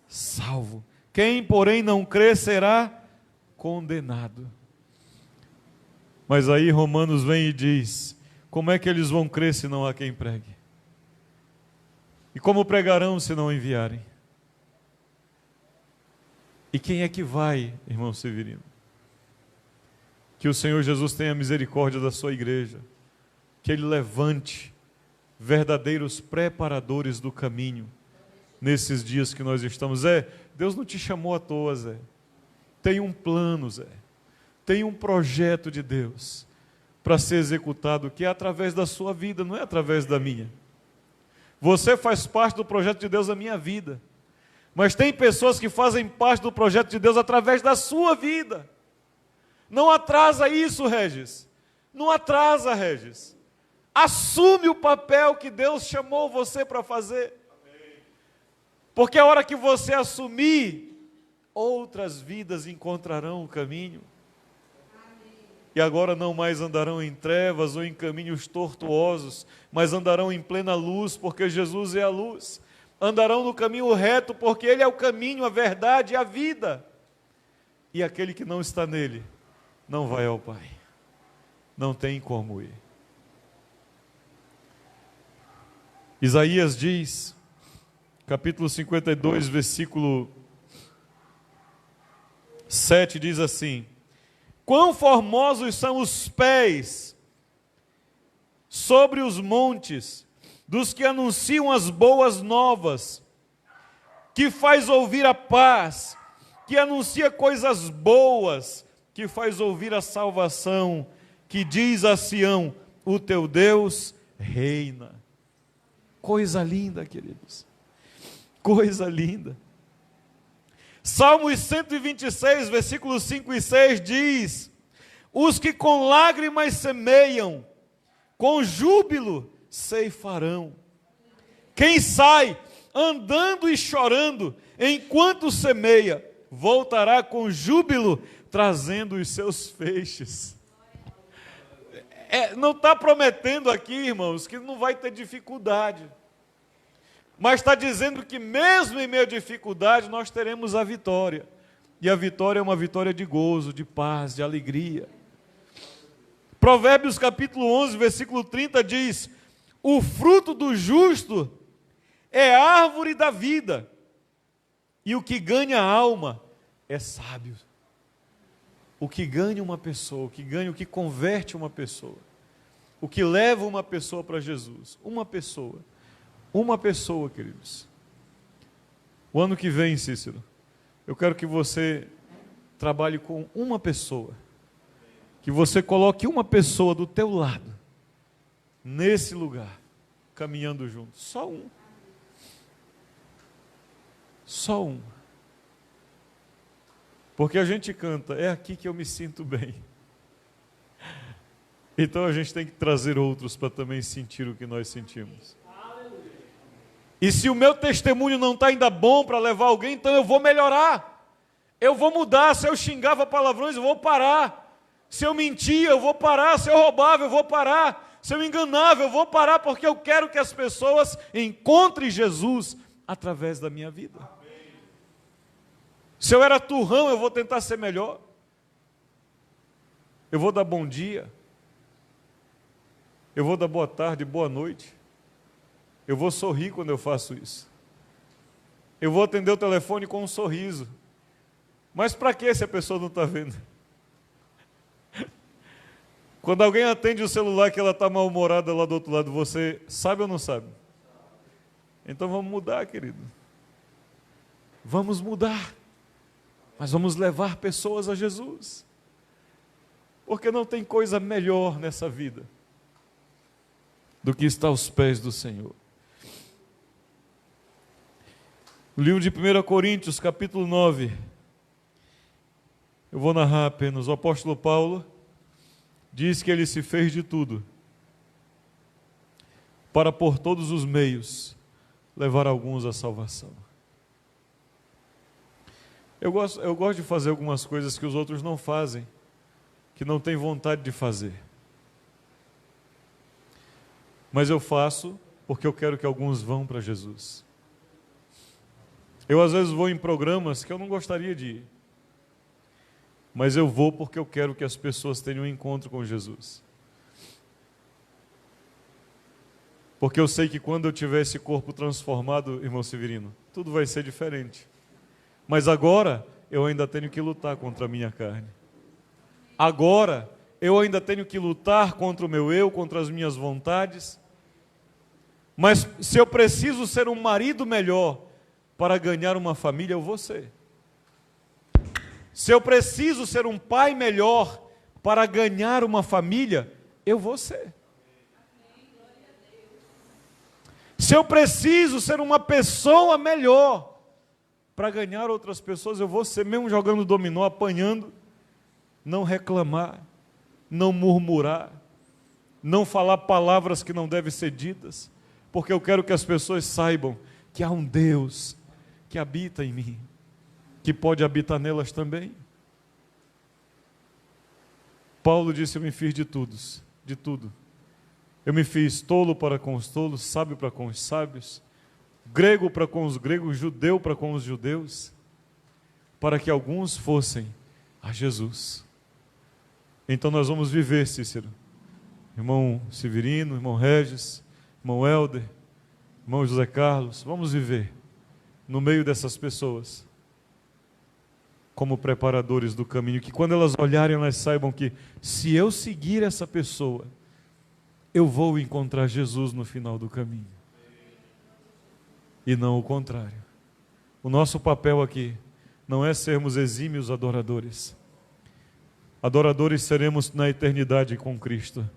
salvo. Quem, porém, não crê será condenado. Mas aí Romanos vem e diz, como é que eles vão crer se não há quem pregue? E como pregarão se não enviarem? E quem é que vai, irmão Severino? Que o Senhor Jesus tenha misericórdia da sua igreja, que Ele levante verdadeiros preparadores do caminho nesses dias que nós estamos. Zé, Deus não te chamou à toa, Zé. Tem um plano, Zé. Tem um projeto de Deus para ser executado, que é através da sua vida, não é através da minha. Você faz parte do projeto de Deus na minha vida. Mas tem pessoas que fazem parte do projeto de Deus através da sua vida. Não atrasa isso, Regis. Não atrasa, Regis. Assume o papel que Deus chamou você para fazer. Porque a hora que você assumir, outras vidas encontrarão o caminho. E agora não mais andarão em trevas ou em caminhos tortuosos, mas andarão em plena luz, porque Jesus é a luz. Andarão no caminho reto, porque Ele é o caminho, a verdade e a vida. E aquele que não está nele, não vai ao Pai. Não tem como ir. Isaías diz, capítulo 52, versículo 7, diz assim, quão formosos são os pés sobre os montes dos que anunciam as boas novas, que faz ouvir a paz, que anuncia coisas boas, que faz ouvir a salvação, que diz a Sião, o teu Deus reina. Coisa linda, queridos. Coisa linda. Salmos 126, versículos 5 e 6 diz, os que com lágrimas semeiam, com júbilo ceifarão. Quem sai andando e chorando, enquanto semeia, voltará com júbilo, trazendo os seus feixes. Não está prometendo aqui, irmãos, que não vai ter dificuldade. Mas está dizendo que mesmo em meio à dificuldade, nós teremos a vitória. E a vitória é uma vitória de gozo, de paz, de alegria. Provérbios capítulo 11, versículo 30 diz, o fruto do justo é árvore da vida, e o que ganha a alma é sábio. O que ganha uma pessoa, o que converte uma pessoa, o que leva uma pessoa para Jesus, uma pessoa, queridos. O ano que vem, Cícero, eu quero que você trabalhe com uma pessoa, que você coloque uma pessoa do teu lado, nesse lugar, caminhando junto, só um. Porque a gente canta, é aqui que eu me sinto bem. Então a gente tem que trazer outros para também sentir o que nós sentimos. E se o meu testemunho não está ainda bom para levar alguém, então eu vou melhorar. Eu vou mudar. Se eu xingava palavrões, eu vou parar. Se eu mentia, eu vou parar. Se eu roubava, eu vou parar. Se eu enganava, eu vou parar, porque eu quero que as pessoas encontrem Jesus através da minha vida. Se eu era turrão, eu vou tentar ser melhor. Eu vou dar bom dia. Eu vou dar boa tarde, boa noite. Eu vou sorrir quando eu faço isso. Eu vou atender o telefone com um sorriso. Mas para que se a pessoa não está vendo? Quando alguém atende o celular que ela está mal-humorada lá do outro lado, você sabe ou não sabe? Então vamos mudar, querido. Vamos mudar. Mas vamos levar pessoas a Jesus. Porque não tem coisa melhor nessa vida do que estar aos pés do Senhor. O livro de 1 Coríntios, capítulo 9. Eu vou narrar apenas. O apóstolo Paulo diz que ele se fez de tudo para, por todos os meios, levar alguns à salvação. Eu gosto de fazer algumas coisas que os outros não fazem, que não têm vontade de fazer. Mas eu faço porque eu quero que alguns vão para Jesus. Eu às vezes vou em programas que eu não gostaria de ir. Mas eu vou porque eu quero que as pessoas tenham um encontro com Jesus. Porque eu sei que quando eu tiver esse corpo transformado, irmão Severino, tudo vai ser diferente. Mas agora, eu ainda tenho que lutar contra a minha carne. Agora, eu ainda tenho que lutar contra o meu eu, contra as minhas vontades. Mas se eu preciso ser um marido melhor para ganhar uma família, eu vou ser. Se eu preciso ser um pai melhor para ganhar uma família, eu vou ser. Se eu preciso ser uma pessoa melhor para ganhar outras pessoas, eu vou ser, mesmo jogando dominó, apanhando, não reclamar, não murmurar, não falar palavras que não devem ser ditas, porque eu quero que as pessoas saibam que há um Deus que habita em mim, que pode habitar nelas também. Paulo disse, eu me fiz de tudo. Eu me fiz tolo para com os tolos, sábio para com os sábios, grego para com os gregos, judeu para com os judeus, para que alguns fossem a Jesus. Então nós vamos viver, Cícero, irmão Severino, irmão Regis, irmão Helder, irmão José Carlos, vamos viver no meio dessas pessoas como preparadores do caminho, que quando elas olharem, elas saibam que se eu seguir essa pessoa, eu vou encontrar Jesus no final do caminho. E não o contrário. O nosso papel aqui não é sermos exímios adoradores. Adoradores seremos na eternidade com Cristo,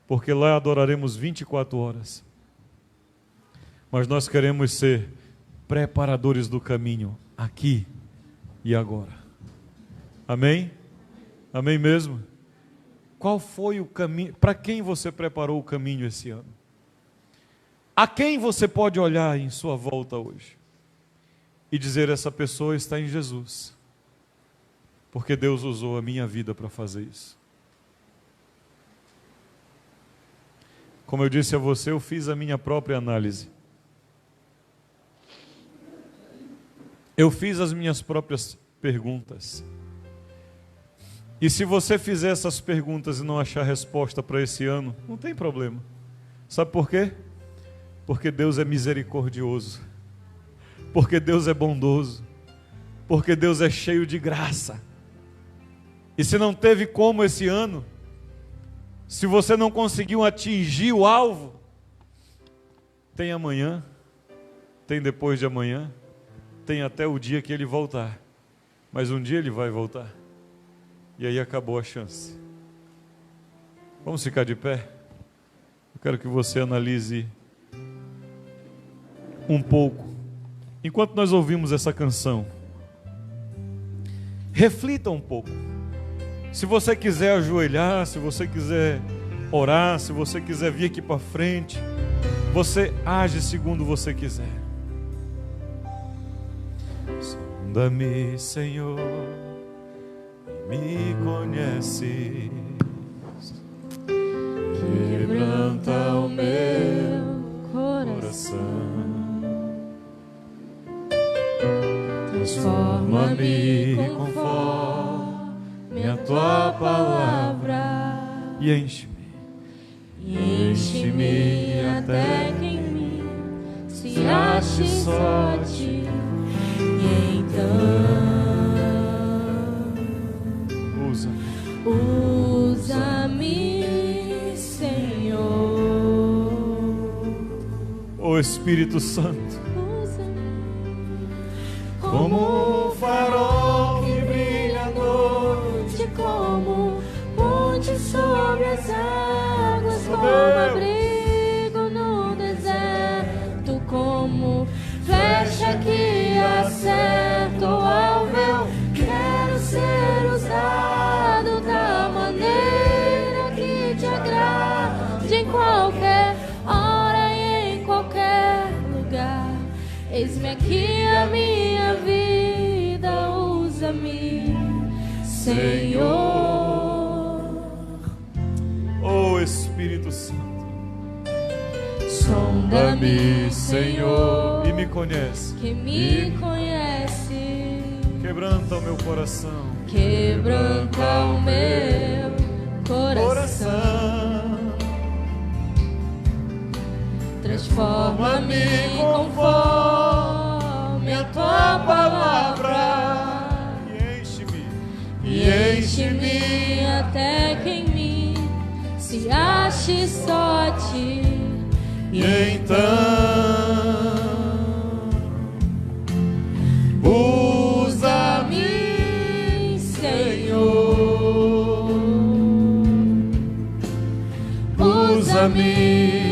porque lá adoraremos 24 horas. Mas nós queremos ser preparadores do caminho, aqui e agora. Amém? Amém mesmo? Qual foi o caminho? Para quem você preparou o caminho esse ano? A quem você pode olhar em sua volta hoje e dizer, essa pessoa está em Jesus, porque Deus usou a minha vida para fazer isso. Como eu disse a você, eu fiz a minha própria análise. Eu fiz as minhas próprias perguntas. E se você fizer essas perguntas e não achar resposta para esse ano, não tem problema. Sabe por quê? Porque Deus é misericordioso. Porque Deus é bondoso. Porque Deus é cheio de graça. E se não teve como esse ano, se você não conseguiu atingir o alvo, tem amanhã, tem depois de amanhã, tem até o dia que ele voltar. Mas um dia ele vai voltar. E aí acabou a chance. Vamos ficar de pé? Eu quero que você analise um pouco. Enquanto nós ouvimos essa canção, reflita um pouco. Se você quiser ajoelhar, se você quiser orar, se você quiser vir aqui para frente, você age segundo você quiser. Sonda-me, Senhor, e me conheces. Quebranta o meu coração. Transforma-me conforme a tua palavra e enche-me até que em mim se ache só ti. E então usa-me, Senhor. Ó Espírito Santo, como um farol que brilha à noite, como ponte sobre as águas, como abrigo no deserto, como flecha que acerta o alvo. Eu quero ser usado da maneira que te agrade, em qualquer hora e em qualquer lugar. Eis-me aqui a minha vida, usa-me, Senhor. Oh Espírito Santo, sonda-me, Senhor, e me conhece, que me conhece. Quebranta o meu coração, quebranta o meu coração. Transforma-me conforme a tua palavra e enche-me até que em mim se ache só ti. E então usa-me, Senhor, usa-me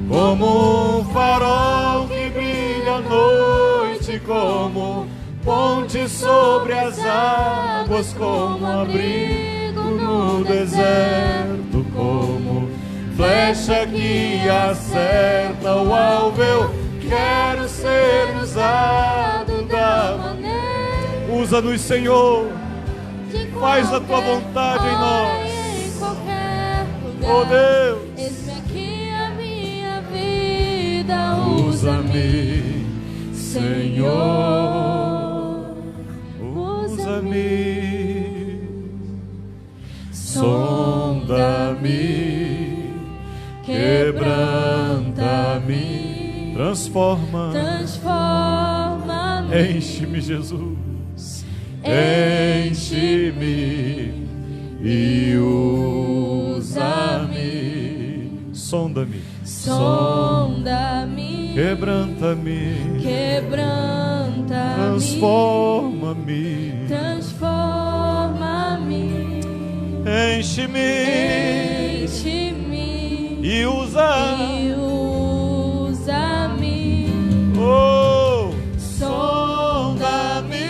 como um farol que brilha à noite, como ponte sobre as águas, como abrigo no deserto, como flecha que acerta o alvo. Eu quero ser usado da maneira. Usa-nos, Senhor, faz a tua vontade em nós. Oh Deus, usa-me, Senhor, usa-me, sonda-me, quebranta-me, transforma-me, enche-me, Jesus, enche-me e usa-me, sonda-me, quebranta-me, transforma-me, enche-me e usa-me, oh, sonda-me,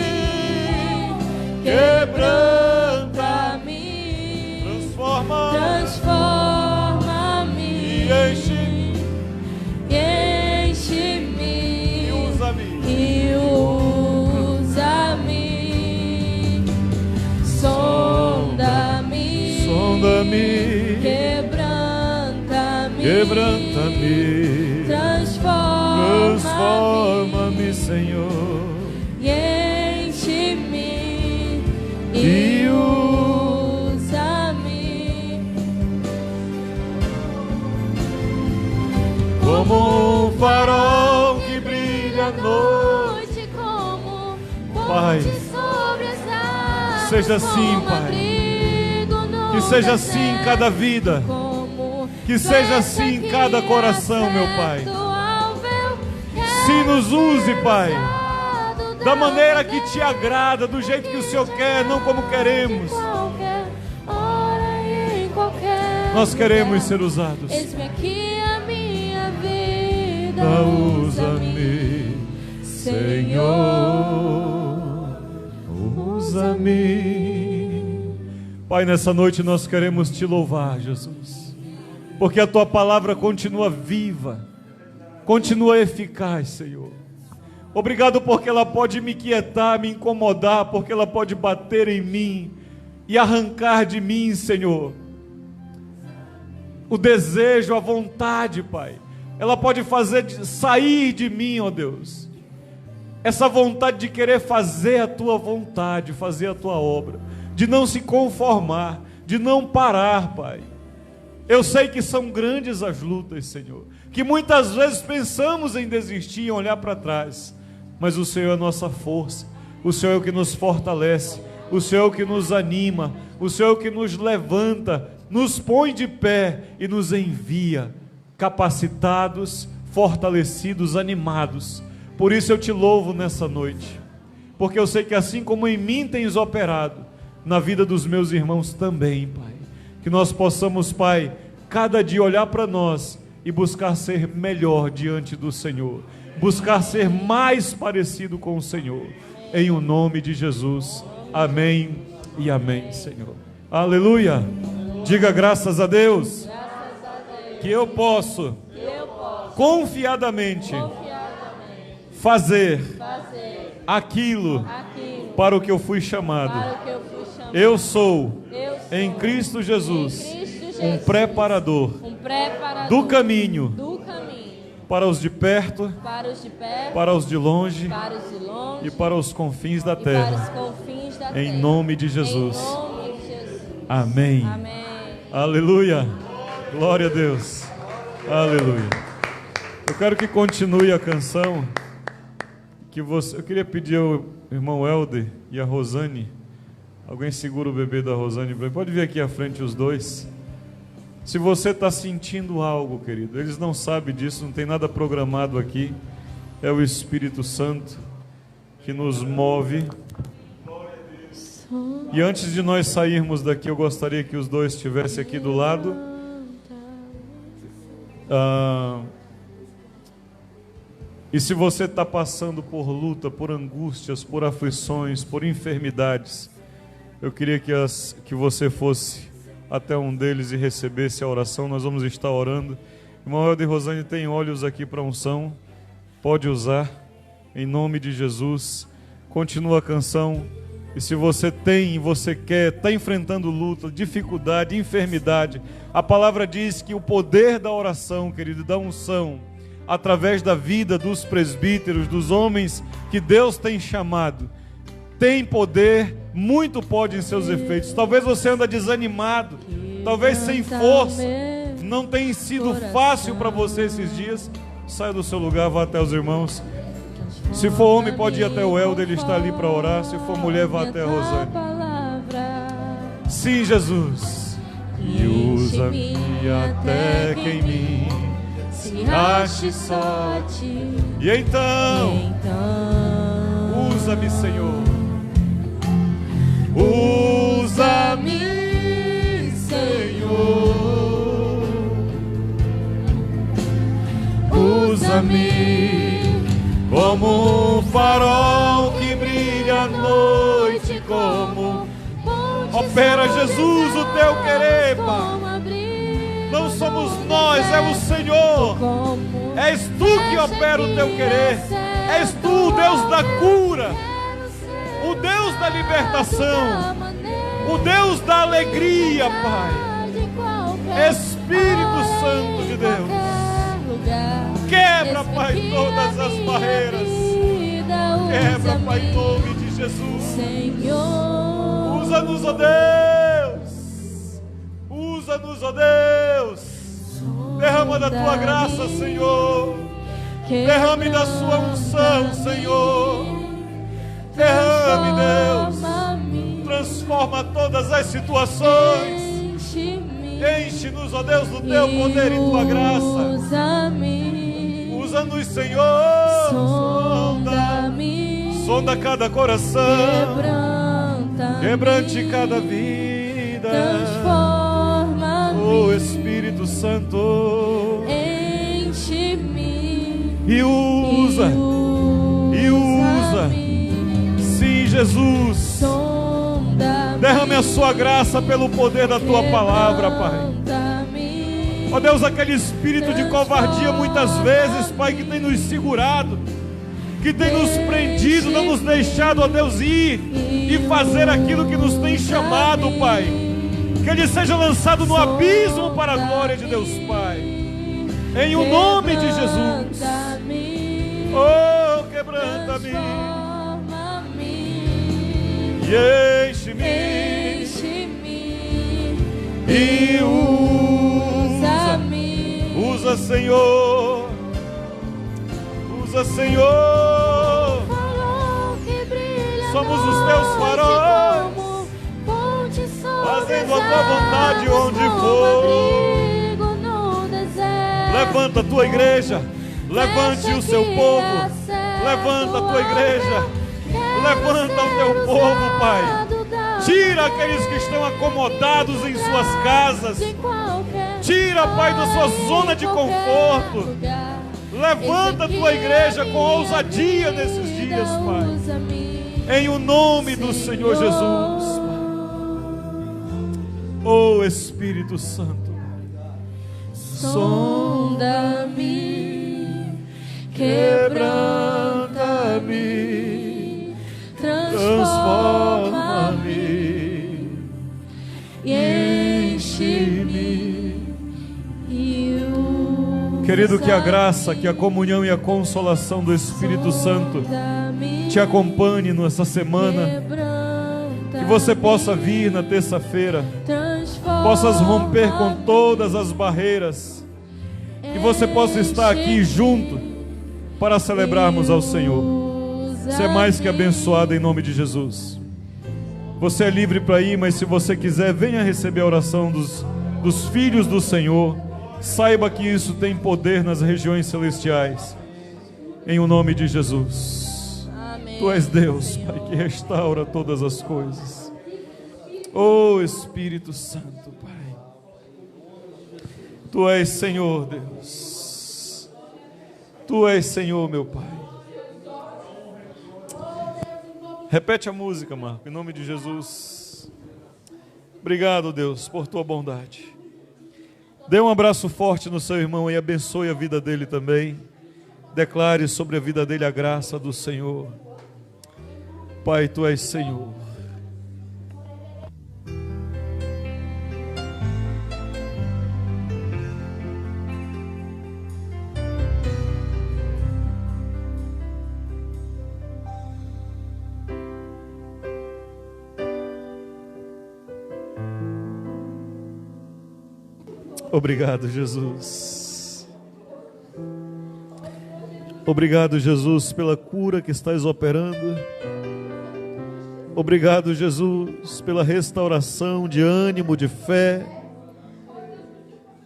quebranta-me, transforma-me e enche-me e usa-me, sonda-me, quebranta-me, transforma-me, Senhor, e enche-me e usa-me como um farol que brilha à noite, como Pai, ponte sobre as águas, seja assim, Pai, que seja assim em cada vida, que seja assim em cada coração, meu Pai. Se nos use, Pai, da maneira que te agrada, do jeito que o Senhor quer, não como queremos. Nós queremos ser usados. Eis-me aqui a minha vida, Usa-me, Senhor, usa-me. Pai, nessa noite nós queremos te louvar, Jesus, porque a tua palavra continua viva, continua eficaz, Senhor. Obrigado porque ela pode me quietar, me incomodar, porque ela pode bater em mim e arrancar de mim, Senhor, o desejo, a vontade, Pai. Ela pode fazer sair de mim, ó Deus, essa vontade de querer fazer a tua vontade, fazer a tua obra, de não se conformar, de não parar, Pai. Eu sei que são grandes as lutas, Senhor, que muitas vezes pensamos em desistir, em olhar para trás, mas o Senhor é a nossa força, o Senhor é o que nos fortalece, o Senhor é o que nos anima, o Senhor é o que nos levanta, nos põe de pé e nos envia, capacitados, fortalecidos, animados. Por isso eu te louvo nessa noite, porque eu sei que assim como em mim tens operado, na vida dos meus irmãos também, Pai. Que nós possamos, Pai, cada dia olhar para nós e buscar ser melhor diante do Senhor, buscar ser mais parecido com o Senhor, em o nome de Jesus. Amém e amém, Senhor. Aleluia. Diga graças a Deus, que eu posso confiadamente fazer aquilo para o que eu fui chamado. Eu sou em Cristo Jesus um preparador do caminho para os de perto, para os de longe e para os confins da terra, em nome de Jesus. Amém. Aleluia. Glória a Deus. Aleluia. Eu quero que continue a canção. Eu queria pedir ao irmão Helder e a Rosane. Alguém segura o bebê da Rosane? Pode vir aqui à frente os dois. Se você está sentindo algo, querido, eles não sabem disso, não tem nada programado aqui. É o Espírito Santo que nos move. E antes de nós sairmos daqui, eu gostaria que os dois estivessem aqui do lado. E se você está passando por luta, por angústias, por aflições, por enfermidades, eu queria que você fosse até um deles e recebesse a oração. Nós vamos estar orando. Irmão Helder e Rosane tem olhos aqui para unção, pode usar, em nome de Jesus. Continua a canção. E se você quer, está enfrentando luta, dificuldade, enfermidade, a palavra diz que o poder da oração, querido, da unção, através da vida dos presbíteros, dos homens que Deus tem chamado, tem poder, muito pode em seus efeitos. Talvez você anda desanimado, talvez sem força, não tem sido fácil para você esses dias. Saia do seu lugar, vá até os irmãos. Se for homem, pode ir até o Helder, ele está ali para orar. Se for mulher, vá até a Rosane. Sim, Jesus. E usa-me até que em mim se ache só ti. E então usa-me, Senhor. Usa-me, Senhor. Usa-me como um farol que brilha à noite, como opera Jesus o teu querer, Pai. Não somos nós, é o Senhor. És tu que opera o teu querer. És tu, o Deus da cura, o Deus da libertação, o Deus da alegria, Pai. Espírito Santo de Deus, quebra, Pai, todas as barreiras. Quebra, Pai, em nome de Jesus. Usa-nos, ó Deus. Usa-nos, ó Deus. Derrama da tua graça, Senhor. Derrame da sua unção, Senhor. Derrame, Deus. Transforma todas as situações. Enche-nos, ó Deus, do teu poder e tua graça. Usa-nos, Senhor. Sonda cada coração. Quebrante cada vida. Oh Espírito Santo, enche-me e usa. Sim, Jesus. Derrame a sua graça pelo poder da tua palavra, Pai. Ó Deus, aquele espírito de covardia muitas vezes, Pai, que tem nos segurado, que tem nos prendido, não nos deixado, ó Deus, ir e fazer aquilo que nos tem chamado, Pai. Que ele seja lançado no abismo para a glória de Deus, Pai. Em o nome de Jesus. Oh, quebranta-me e enche-me e usa, Senhor. Usa, Senhor. Somos os teus faróis, fazendo a tua vontade onde for. Levanta a tua igreja, levante o seu povo, levanta a tua igreja, levanta o teu povo, Pai. Tira aqueles que estão acomodados em suas casas, tira, Pai, da sua zona de conforto. Levanta a tua igreja com ousadia nesses dias, Pai. Em o nome do Senhor Jesus. Oh Espírito Santo, sonda-me, quebranta-me, transforma-me, enche-me. Querido, que a graça, que a comunhão e a consolação do Espírito Santo te acompanhe nessa semana. Que você possa vir na terça-feira, possas romper com todas as barreiras, que você possa estar aqui junto para celebrarmos ao Senhor. Você é mais que abençoado em nome de Jesus. Você é livre para ir, mas se você quiser, venha receber a oração dos filhos do Senhor. Saiba que isso tem poder nas regiões celestiais. Em o nome de Jesus. Amém. Tu és Deus, Pai, que restaura todas as coisas. Oh Espírito Santo, Pai. Tu és Senhor, Deus. Tu és Senhor, meu Pai. Repete a música, Marco, em nome de Jesus. Obrigado, Deus, por tua bondade. Dê um abraço forte no seu irmão e abençoe a vida dele também. Declare sobre a vida dele a graça do Senhor. Pai, tu és Senhor. Obrigado, Jesus. Obrigado, Jesus, pela cura que estás operando. Obrigado, Jesus, pela restauração de ânimo, de fé,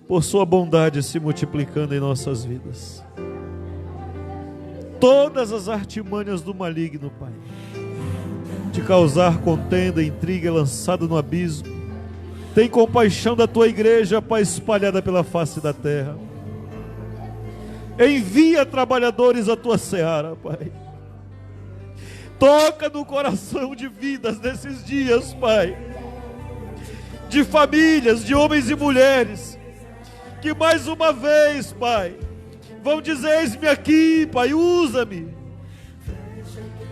por sua bondade se multiplicando em nossas vidas. Todas as artimanhas do maligno, Pai, de causar contenda, intriga, lançado no abismo. Tem compaixão da tua igreja, Pai, espalhada pela face da terra. Envia trabalhadores à tua seara, Pai. Toca no coração de vidas nesses dias, Pai. De famílias, de homens e mulheres, que mais uma vez, Pai, vão dizer: eis-me aqui, Pai, usa-me.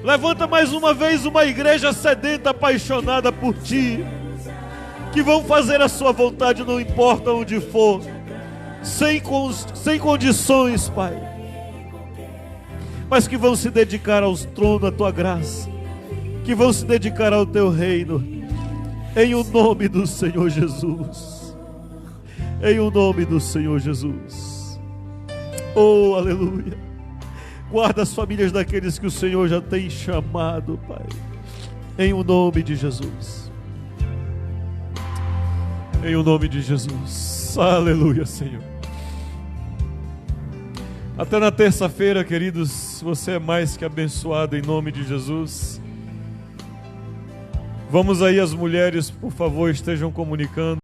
Levanta mais uma vez uma igreja sedenta, apaixonada por Ti, que vão fazer a sua vontade, não importa onde for, sem condições, Pai, mas que vão se dedicar aos tronos da Tua graça, que vão se dedicar ao Teu reino, em o nome do Senhor Jesus, em o nome do Senhor Jesus. Oh, aleluia. Guarda as famílias daqueles que o Senhor já tem chamado, Pai, em o nome de Jesus. Em o nome de Jesus. Aleluia, Senhor. Até na terça-feira, queridos. Você é mais que abençoado em nome de Jesus. Vamos aí, as mulheres, por favor, estejam comunicando.